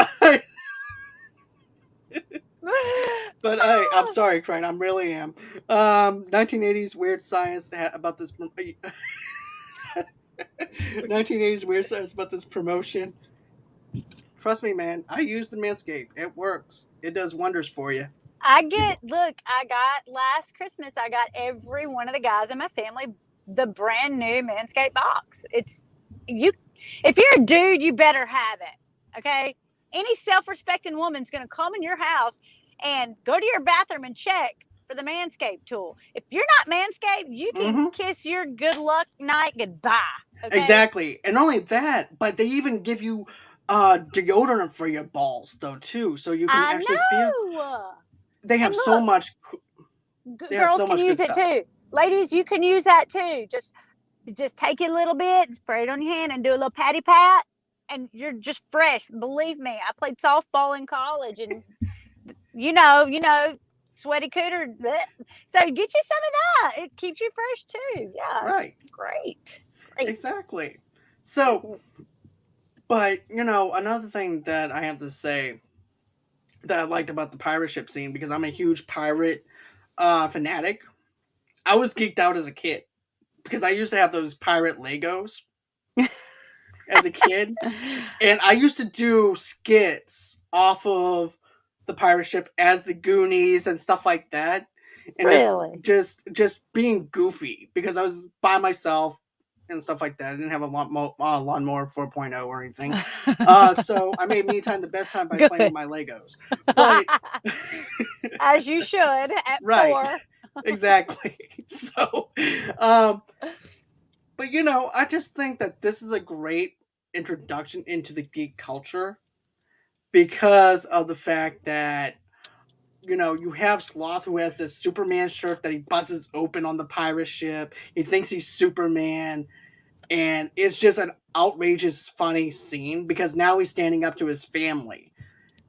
But I'm sorry, Creighton. I really am. 1980s weird science about this. 1980s weird science about this promotion. Trust me, man. I use the Manscaped. It works. It does wonders for you. I got last Christmas, I got every one of the guys in my family the brand new Manscaped box. It's you if you're a dude, you better have it. Okay? Any self-respecting woman's gonna come in your house and go to your bathroom and check for the Manscaped tool. If you're not Manscaped, you can Mm-hmm. kiss your good luck night goodbye. Okay? Exactly. And not only that, but they even give you deodorant for your balls though too, so you can I actually feel. know. They And have so look, much. They have girls so can much use good it stuff. too. Ladies, you can use that too. Just take it a little bit, spray it on your hand, and do a little patty pat, and you're just fresh. Believe me, I played softball in college, and sweaty cooter. Bleh. So get you some of that. It keeps you fresh too. Yeah, it's Right. great, great. Exactly. So, but another thing that I have to say that I liked about the pirate ship scene because I'm a huge pirate fanatic. I was geeked out as a kid because I used to have those pirate Legos as a kid, and I used to do skits off of the pirate ship as the Goonies and stuff like that, and just Really? just just being goofy because I was by myself and stuff like that. I didn't have a lawnmower 4.0 or anything, so I made me time the best time by playing with Good. my Legos. But As you should at right, 4. exactly. So, um, but I just think that this is a great introduction into the geek culture because of the fact that you have Sloth who has this Superman shirt that he buzzes open on the pirate ship. He thinks he's Superman, and it's just an outrageous, funny scene because now he's standing up to his family,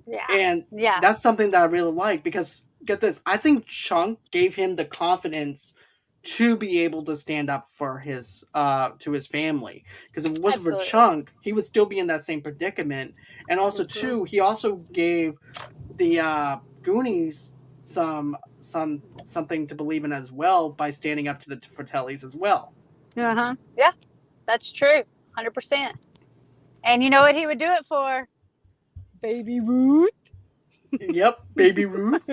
Yeah. and Yeah. that's something that I really like because get this, I think Chunk gave him the confidence to be able to stand up for his to his family because if it wasn't for Absolutely. Chunk, he would still be in that same predicament. And also Mm-hmm. too, he also gave the Goonies something to believe in as well by standing up to the Fratellis as well. Uh-huh. Yeah, that's true. 100%. And you know what he would do it for? Baby Ruth. Yep, baby Ruth.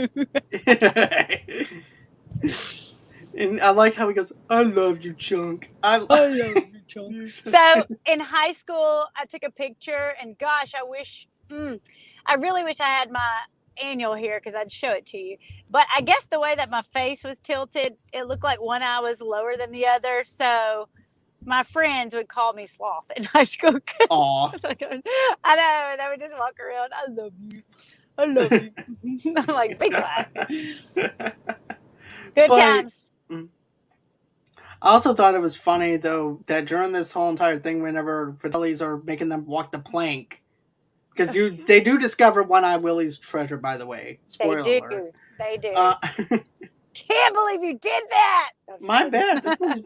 And I liked how he goes, "I love you, Chunk. I love I love you, Chunk. you." So in high school, I took a picture, and gosh, I really wish I had my annual here because I'd show it to you. But I guess the way that my face was tilted, it looked like one eye was lower than the other. So my friends would call me sloth in high school. Aw. I know, they would just walk around. I love you. I love you. I'm like, be quiet. Good But times. I also thought it was funny though that during this whole entire thing, whenever Fratellis are making them walk the plank, because they do discover One Eye Willie's treasure. By the way, spoiler alert. They do. Can't believe you did that. My bad. This movie's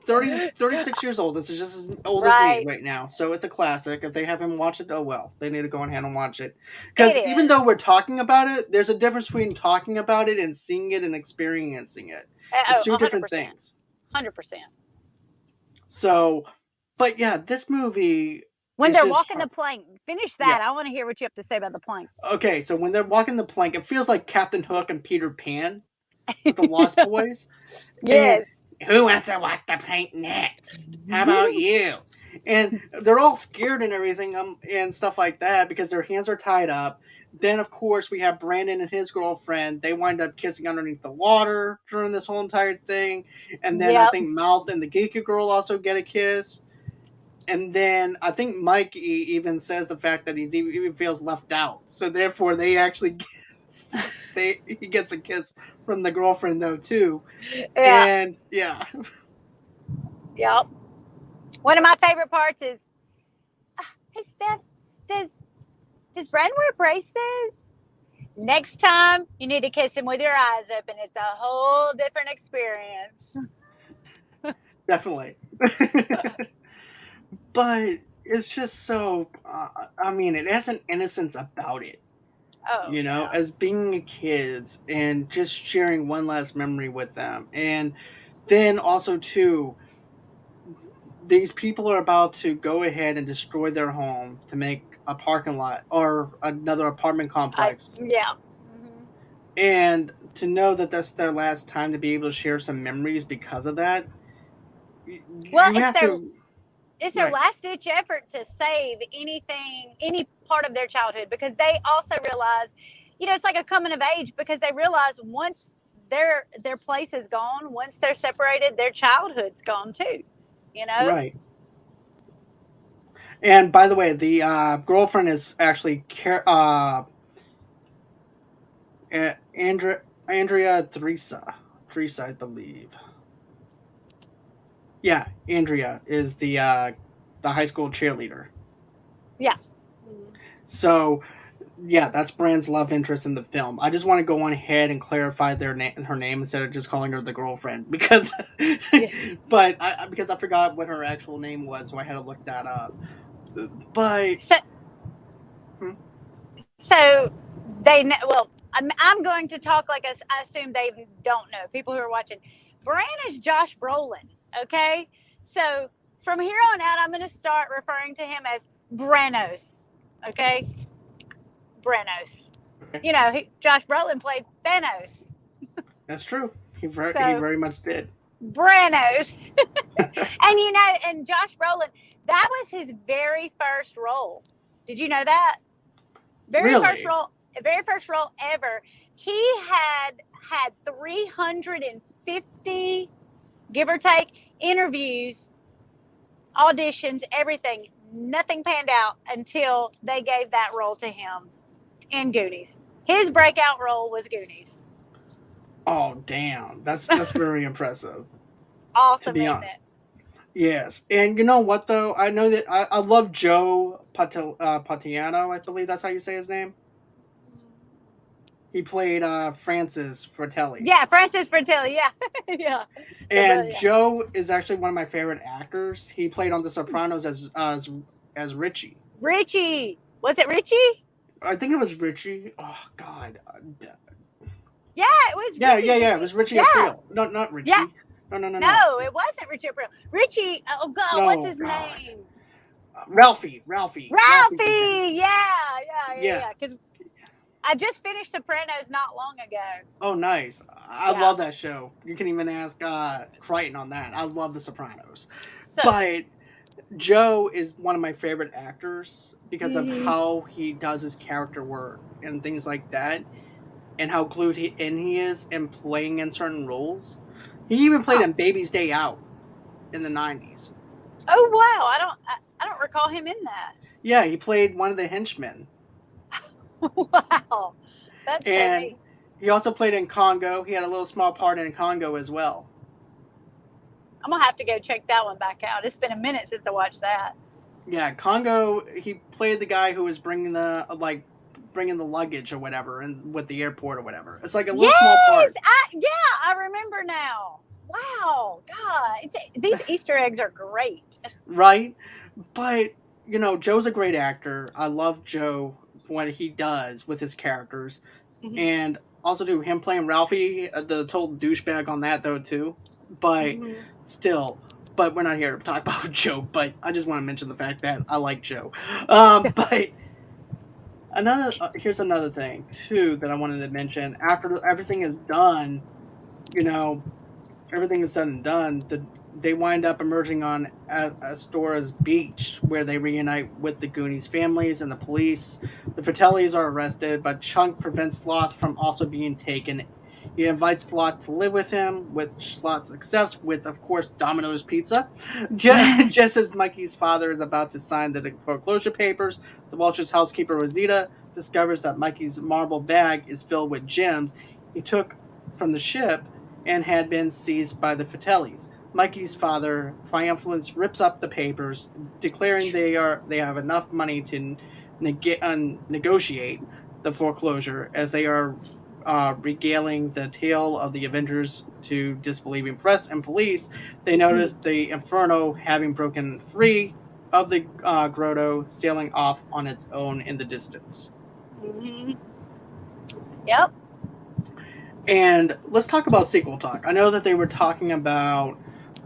36 years old. This is just as old as me right now. So it's a classic. If they haven't watched it, oh well. They need to go ahead and watch it. Because even though we're talking about it, there's a difference between talking about it and seeing it and experiencing it. It's two different things. 100%. So, but yeah, this movie... When they're walking the plank, finish that. Yeah. I want to hear what you have to say about the plank. Okay, so when they're walking the plank, it feels like Captain Hook and Peter Pan. The Lost Boys. Yes. And who wants to walk the plank next? How about you? And they're all scared and everything and stuff like that because their hands are tied up. Then, of course, we have Brandon and his girlfriend. They wind up kissing underneath the water during this whole entire thing. And then I think Mouth and the Geeky girl also get a kiss. And then I think Mike even says the fact that he even feels left out. So therefore, they actually... he gets a kiss from the girlfriend though too. Yeah. And yeah. Yep. One of my favorite parts is, hey Steph, does Brandon wear braces? Next time you need to kiss him with your eyes open. It's a whole different experience. Definitely. But it's just so I mean, it has an innocence about it. Oh, you know, as being kids and just sharing one last memory with them. And then also, too, these people are about to go ahead and destroy their home to make a parking lot or another apartment complex. Yeah. Mm-hmm. And to know that that's their last time to be able to share some memories because of that. Well, it's their last-ditch effort to save any part of their childhood because they also realize, it's like a coming of age because they realize once their place is gone, once they're separated, their childhood's gone too, Right. And by the way, the girlfriend is actually Andrea Teresa, I believe. Yeah, Andrea is the high school cheerleader. Yeah. So, yeah, that's Brand's love interest in the film. I just want to go on ahead and clarify her name instead of just calling her the girlfriend because, but because I forgot what her actual name was, so I had to look that up. But so they know. Well, I'm going to talk like I assume they don't know. People who are watching, Bran is Josh Brolin. Okay, so from here on out, I'm going to start referring to him as Branos. Okay, Branos. Josh Brolin played Thanos. That's true. He very much did. Branos. and Josh Brolin, that was his very first role. Did you know that? Very first role ever. He had 350, give or take, interviews, auditions, everything. Nothing panned out until they gave that role to him in Goonies. His breakout role was Goonies. Oh, damn. That's very impressive. Awesome, isn't it? Yes. And you know what, though? I know that I love Joe Patiano, I believe that's how you say his name. He played Francis Fratelli. Yeah, Francis Fratelli, yeah. Yeah. And Joe is actually one of my favorite actors. He played on The Sopranos as Richie. Richie! Was it Richie? I think it was Richie. Oh, God. Yeah, it was Richie. Yeah. It was Richie Aprile. No, not Richie. Yeah. No. No, it wasn't Richie Aprile. Richie, oh, God, what's his name? Ralphie. Yeah. Because I just finished Sopranos not long ago. Oh, nice. I love that show. You can even ask Crichton on that. I love The Sopranos. But Joe is one of my favorite actors because of how he does his character work and things like that. and how glued he is in playing in certain roles. He even played Oh, in Baby's Day Out in the 90s. oh wow! I don't recall him in that. Yeah, he played one of the henchmen. Wow, that's so And neat. he also played in Congo. He had a little small part in Congo as well. I'm gonna have to go check that one back out. It's been a minute since I watched that. Yeah, Congo, he played the guy who was bringing the luggage or whatever and with the airport or whatever. It's like a little small Yes, part. I remember now. Wow, God, these Easter eggs are great. Right? But, Joe's a great actor. I love Joe what he does with his characters. Mm-hmm. And also do him playing Ralphie, the total douchebag on that though too. But Mm-hmm. still, but we're not here to talk about Joe, but I just want to mention the fact that I like Joe. But here's another thing too that I wanted to mention. After everything is done, you know, everything is said and done, they wind up emerging on Astora's beach, where they reunite with the Goonies families and the police. The Fratellis are arrested, but Chunk prevents Sloth from also being taken. He invites Sloth to live with him, which Sloth accepts with, of course, Domino's Pizza. Just as Mikey's father is about to sign the foreclosure papers, the Welch's housekeeper Rosita discovers that Mikey's marble bag is filled with gems he took from the ship and had been seized by the Fratellis. Mikey's father, triumphantly, rips up the papers, declaring they have enough money to negotiate the foreclosure, as they are regaling the tale of the Avengers to disbelieving press and police. They notice the Inferno having broken free of the grotto, sailing off on its own in the distance. Mm-hmm. Yep. And let's talk about sequel talk. I know that they were talking about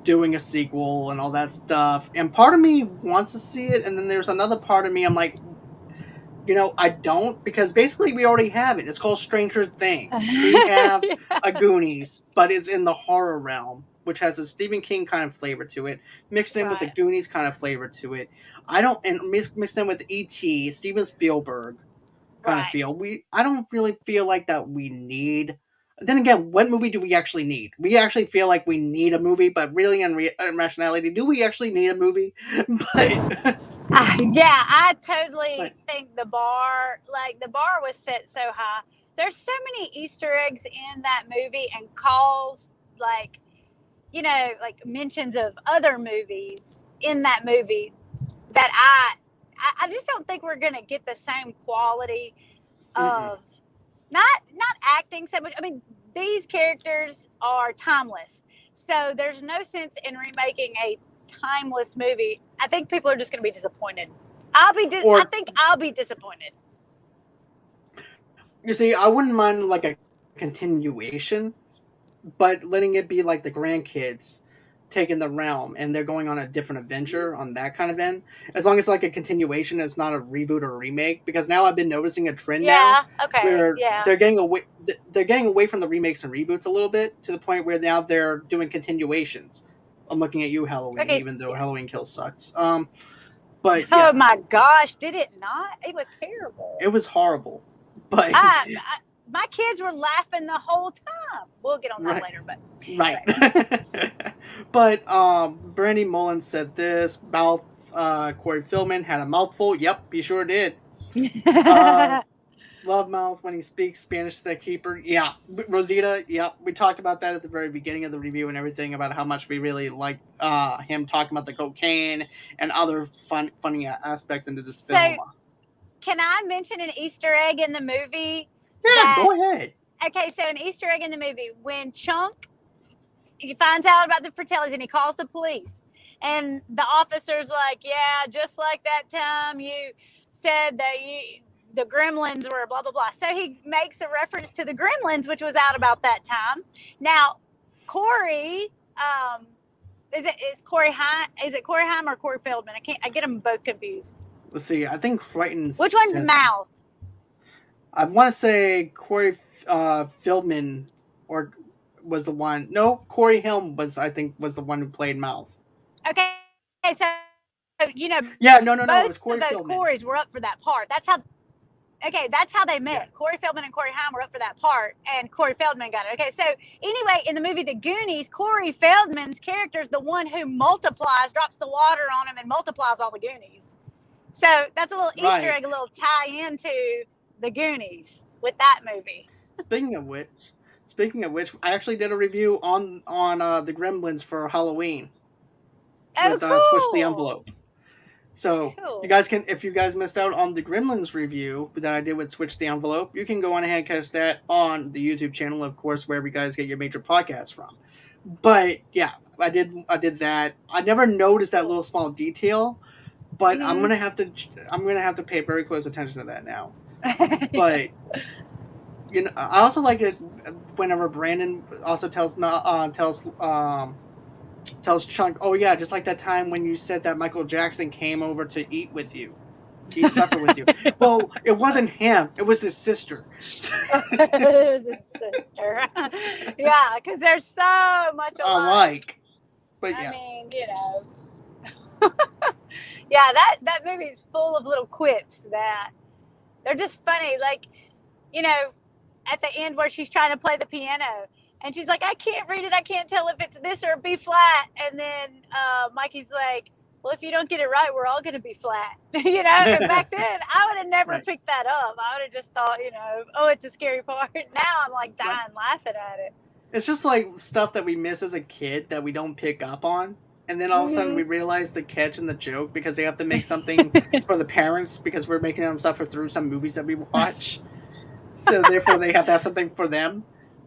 doing a sequel and all that stuff, and part of me wants to see it, and then there's another part of me I'm like, I don't, because basically we already have it. It's called Stranger Things. We have a Goonies, but it's in the horror realm, which has a Stephen King kind of flavor to it, mixed in with the Right. Goonies kind of flavor to it. I don't, and mixed in with E.T., Steven Spielberg kind of Right. feel. I don't really feel like that we need. Then again, what movie do we actually need? We actually feel like we need a movie, but really in rationality, do we actually need a movie? but Yeah, I totally but think the bar was set so high. There's so many Easter eggs in that movie and calls, like, like mentions of other movies in that movie that I just don't think we're gonna get the same quality mm-mm. of not acting so much. I mean, these characters are timeless, so there's no sense in remaking a timeless movie. I think people are just going to be disappointed. I Or think I'll be disappointed. you see, I wouldn't mind like a continuation, but letting it be like the grandkids taking the realm and they're going on a different adventure on that kind of end. As long as like a continuation, it's not a reboot or a remake. Because now I've been noticing a trend now Yeah. Okay. where Yeah. they're getting away from the remakes and reboots a little bit, to the point where now they're doing continuations. I'm looking at you, Halloween, Okay. even though Yeah. Halloween Kills sucks. But Oh yeah, my gosh! Did it not? It was terrible. it was horrible. But My kids were laughing the whole time. We'll get on that right, later, but right. right. But Brandy Mullins said this mouth. Corey Feldman had a mouthful. Yep, he sure did. Uh, Love mouth when he speaks Spanish to the keeper. Yeah, Rosita. Yep, we talked about that at the very beginning of the review and everything, about how much we really like him talking about the cocaine and other funny aspects into this So, film. can I mention an Easter egg in the movie Yeah, that? go ahead. Okay, so an Easter egg in the movie when Chunk he finds out about the Fratellis and he calls the police, and the officer's like, "Yeah, just like that time you said that the Gremlins were blah blah blah." So he makes a reference to the Gremlins, which was out about that time. Now, Corey, is Corey Haim? Is it Corey Haim or Corey Feldman? I get them both confused. Let's see. I think Crichton Which one's said. Mouth? I want to say Corey Feldman or was the one. No, Corey Helm was the one who played Mouth. Okay, so Yeah, no, no, no. It both was of Corey those Feldman. Corys were up for that part. That's how. Okay, that's how they met. Yeah. Corey Feldman and Corey Haim were up for that part, and Corey Feldman got it. Okay, so anyway, in the movie The Goonies, Corey Feldman's character is the one who multiplies, drops the water on him, and multiplies all the Goonies. So that's a little Easter egg, a little tie into The Goonies with that movie. Speaking of which, I actually did a review on the Gremlins for Halloween. Oh, with cool. Switch the Envelope. So you guys can, if you guys missed out on the Gremlins review that I did with Switch the Envelope, you can go on ahead and catch that on the YouTube channel, of course, wherever you guys get your major podcasts from. But yeah, I did that. I never noticed that little small detail, but I'm gonna have to pay very close attention to that now. But you know, I also like it whenever Brandon also tells Chunk, oh yeah, just like that time when you said that Michael Jackson came over to eat supper with you. Well, it wasn't him; it was his sister. It was his sister. Yeah, because there's so much alike. But yeah, I mean, you know, yeah, that movie is full of little quips that they're just funny. Like, you know, at the end where she's trying to play the piano. And she's like, I can't read it. I can't tell if it's this or B flat. And then Mikey's like, well, if you don't get it right, we're all going to be flat. You know, and back then, I would have never picked that up. I would have just thought, you know, oh, it's a scary part. Now I'm like dying laughing at it. It's just like stuff that we miss as a kid that we don't pick up on. And then all of a sudden we realize the catch and the joke because they have to make something for the parents because we're making them suffer through some movies that we watch. So therefore they have to have something for them.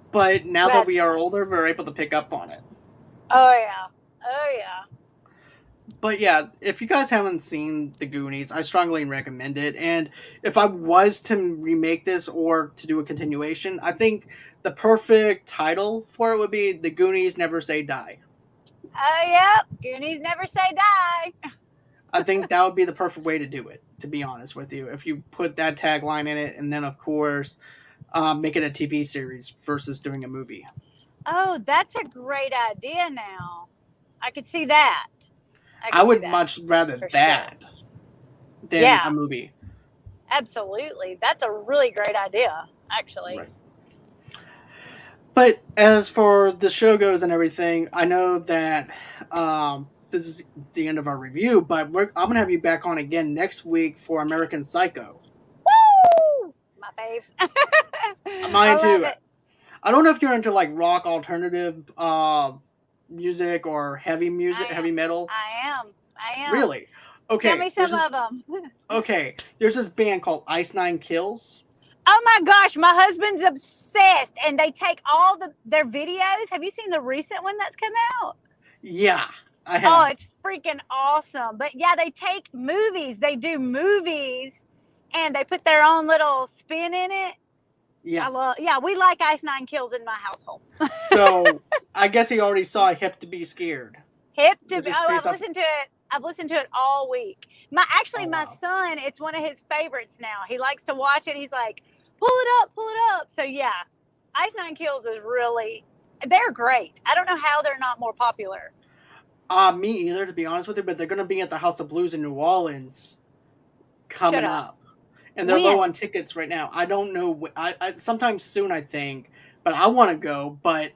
But now that we are older, we're able to pick up on it. Oh, yeah. Oh, yeah. But yeah, if you guys haven't seen The Goonies, I strongly recommend it. And if I was to remake this or to do a continuation, I think the perfect title for it would be The Goonies Never Say Die. Oh, yeah. Goonies Never Say Die. I think that would be the perfect way to do it, to be honest with you. If you put that tagline in it and then, of course, make it a TV series versus doing a movie. Oh, that's a great idea now. I could see that. I would much rather that than a movie. Absolutely. That's a really great idea, actually. Right. But as for the show goes and everything, I know that this is the end of our review, but I'm going to have you back on again next week for American Psycho. Woo! My fave. Mine too. I don't know if you're into like rock alternative music or heavy music, heavy metal. I am. Really? Okay. Tell me some of them. Okay. There's this band called Ice Nine Kills. Oh my gosh, my husband's obsessed, and they take all their videos. Have you seen the recent one that's come out? Yeah, I have. Oh, it's freaking awesome. But yeah, they take movies. They do movies, and they put their own little spin in it. Yeah. We like Ice Nine Kills in my household. So I guess he already saw Hip to Be Scared. Hip to Be. Oh, I've listened to it. I've listened to it all week. My son, it's one of his favorites now. He likes to watch it. He's like, pull it up. So yeah, Ice Nine Kills is they're great. I don't know how they're not more popular. Me either, to be honest with you, but they're going to be at the House of Blues in New Orleans coming up. And they're low on tickets right now. I don't know. I sometime soon, I think. But I want to go. But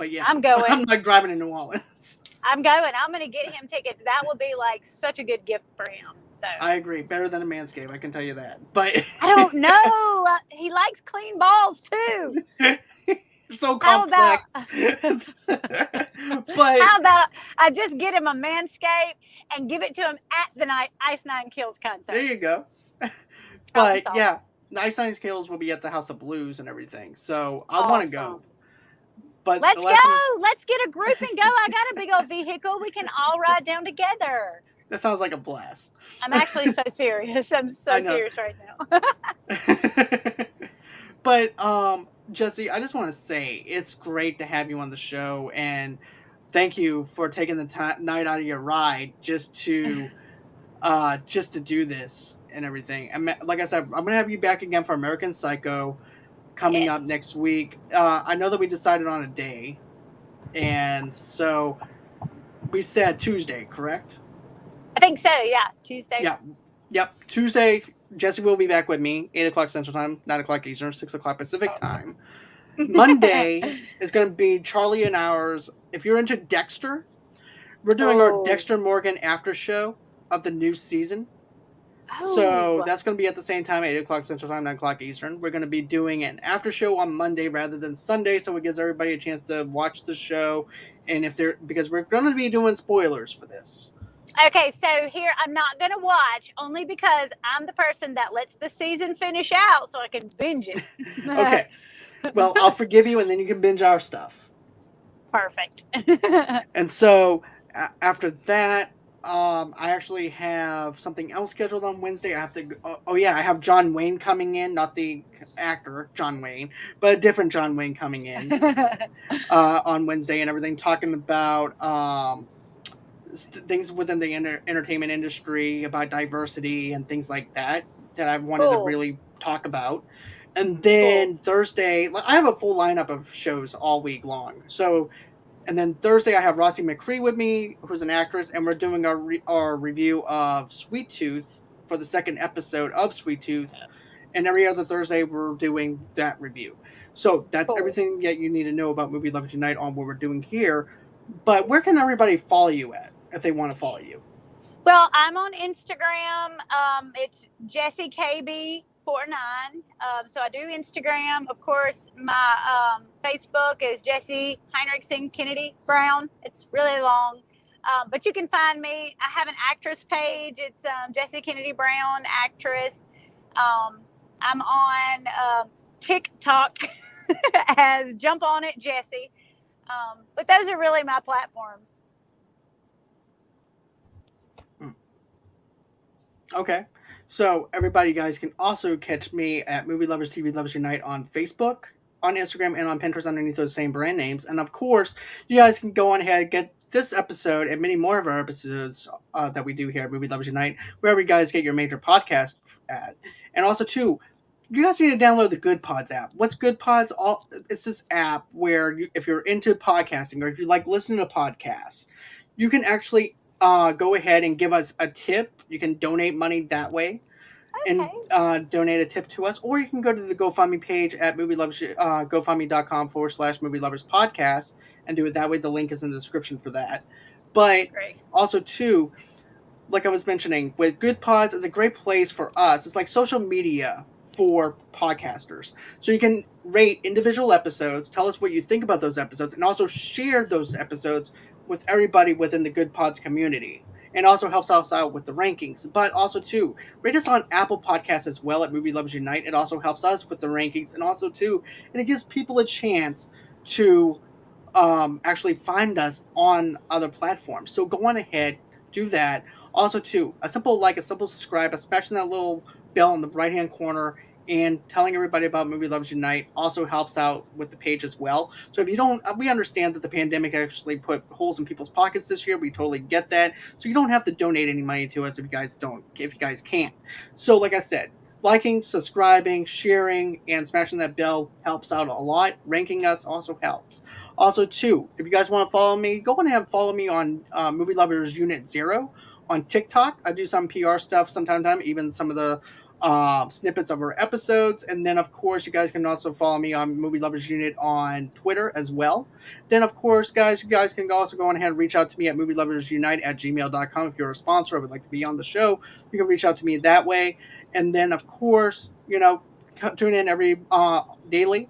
yeah. I'm going. I'm like driving to New Orleans. I'm going. I'm going to get him tickets. That would be like such a good gift for him. So I agree. Better than a Manscaped, I can tell you that. But I don't know. He likes clean balls too. So complex. But how about I just get him a Manscaped and give it to him at the Ice Nine Kills concert? There you go. But yeah, the Ice Nine Kills will be at the House of Blues and everything. So I want to go. But let's go. Let's get a group and go. I got a big old vehicle. We can all ride down together. That sounds like a blast. I'm actually so serious. I'm so serious right now. But Jessie, I just want to say it's great to have you on the show, and thank you for taking the night out of your ride just to do this and everything. And like I said, I'm gonna have you back again for American Psycho coming up next week. I know that we decided on a day, and so we said Tuesday, correct? I think so. Yeah, Tuesday. Yeah, yep. Tuesday Jessie will be back with me, 8 o'clock Central Time, 9 o'clock Eastern, 6 o'clock Pacific Time. Monday is going to be Charlie and ours. If you're into Dexter, we're doing our Dexter Morgan after show of the new season. So that's going to be at the same time, 8 o'clock Central Time, 9 o'clock Eastern. We're going to be doing an after show on Monday rather than Sunday, so it gives everybody a chance to watch the show. And because we're going to be doing spoilers for this. Okay, so here I'm not going to watch only because I'm the person that lets the season finish out so I can binge it. Okay. Well, I'll forgive you, and then you can binge our stuff. Perfect. And so after that, I actually have something else scheduled on Wednesday. I have to. I have John Wayne coming in, not the actor John Wayne, but a different John Wayne coming in on Wednesday and everything, talking about things within the entertainment industry, about diversity and things like that I wanted to really talk about. And then Thursday, I have a full lineup of shows all week long. So. And then Thursday, I have Rossi McCree with me, who's an actress, and we're doing our review of Sweet Tooth for the second episode of Sweet Tooth. And every other Thursday, we're doing that review. So that's everything that you need to know about Movie Lovers Unite on what we're doing here. But where can everybody follow you at if they want to follow you? Well, I'm on Instagram. It's Jessie KB49. So I do Instagram. Of course, my Facebook is Jessie Hinrichsen Kennedy Brown. It's really long. But you can find me. I have an actress page. It's Jessie Kennedy Brown, actress. I'm on TikTok as Jump On It Jessie. But those are really my platforms. Okay. So everybody, guys, can also catch me at Movie Lovers TV Lovers Unite on Facebook, on Instagram, and on Pinterest underneath those same brand names. And of course, you guys can go on ahead and get this episode and many more of our episodes that we do here at Movie Lovers Unite, wherever you guys get your major podcast at. And also, too, you guys need to download the Good Pods app. What's Good Pods? It's this app where if you're into podcasting or if you like listening to podcasts, you can actually go ahead and give us a tip. You can donate money that way and donate a tip to us. Or you can go to the GoFundMe page at GoFundMe.com/Movie Lovers Podcast and do it that way. The link is in the description for that. But also, too, like I was mentioning, with Good Pods, it's a great place for us. It's like social media for podcasters. So you can rate individual episodes, tell us what you think about those episodes, and also share those episodes with everybody within the Good Pods community. And also helps us out with the rankings. But also, too, rate us on Apple Podcasts as well at Movie Lovers Unite. It also helps us with the rankings. And also, too, and it gives people a chance to actually find us on other platforms. So go on ahead, do that. Also, too, a simple like, a simple subscribe, smashing that little bell in the right-hand corner, and telling everybody about Movie Lovers Unite also helps out with the page as well. So if you don't, we understand that the pandemic actually put holes in people's pockets this year. We totally get that. So you don't have to donate any money to us if you guys can't. So like I said, liking, subscribing, sharing, and smashing that bell helps out a lot. Ranking us also helps. Also, too, if you guys want to follow me, go on ahead and follow me on Movie Lovers Unit 0 on TikTok. I do some PR stuff sometimes, even some of the snippets of our episodes. And then, of course, you guys can also follow me on Movie Lovers Unit on Twitter as well. Then, of course, guys, you guys can also go on ahead and reach out to me at movieloversunite@gmail.com. If you're a sponsor or would like to be on the show, you can reach out to me that way. And then, of course, tune in every daily,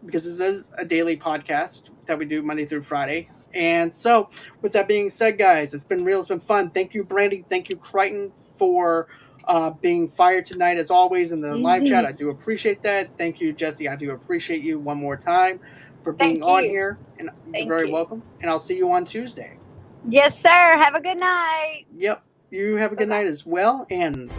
because this is a daily podcast that we do Monday through Friday. And so, with that being said, guys, it's been real. It's been fun. Thank you, Brandy. Thank you, Crichton, for being fired tonight, as always, in the live chat. I do appreciate that. Thank you, Jessie. I do appreciate you one more time for being on here. And you're very welcome. And I'll see you on Tuesday. Yes, sir. Have a good night. Yep. You have a good night as well. And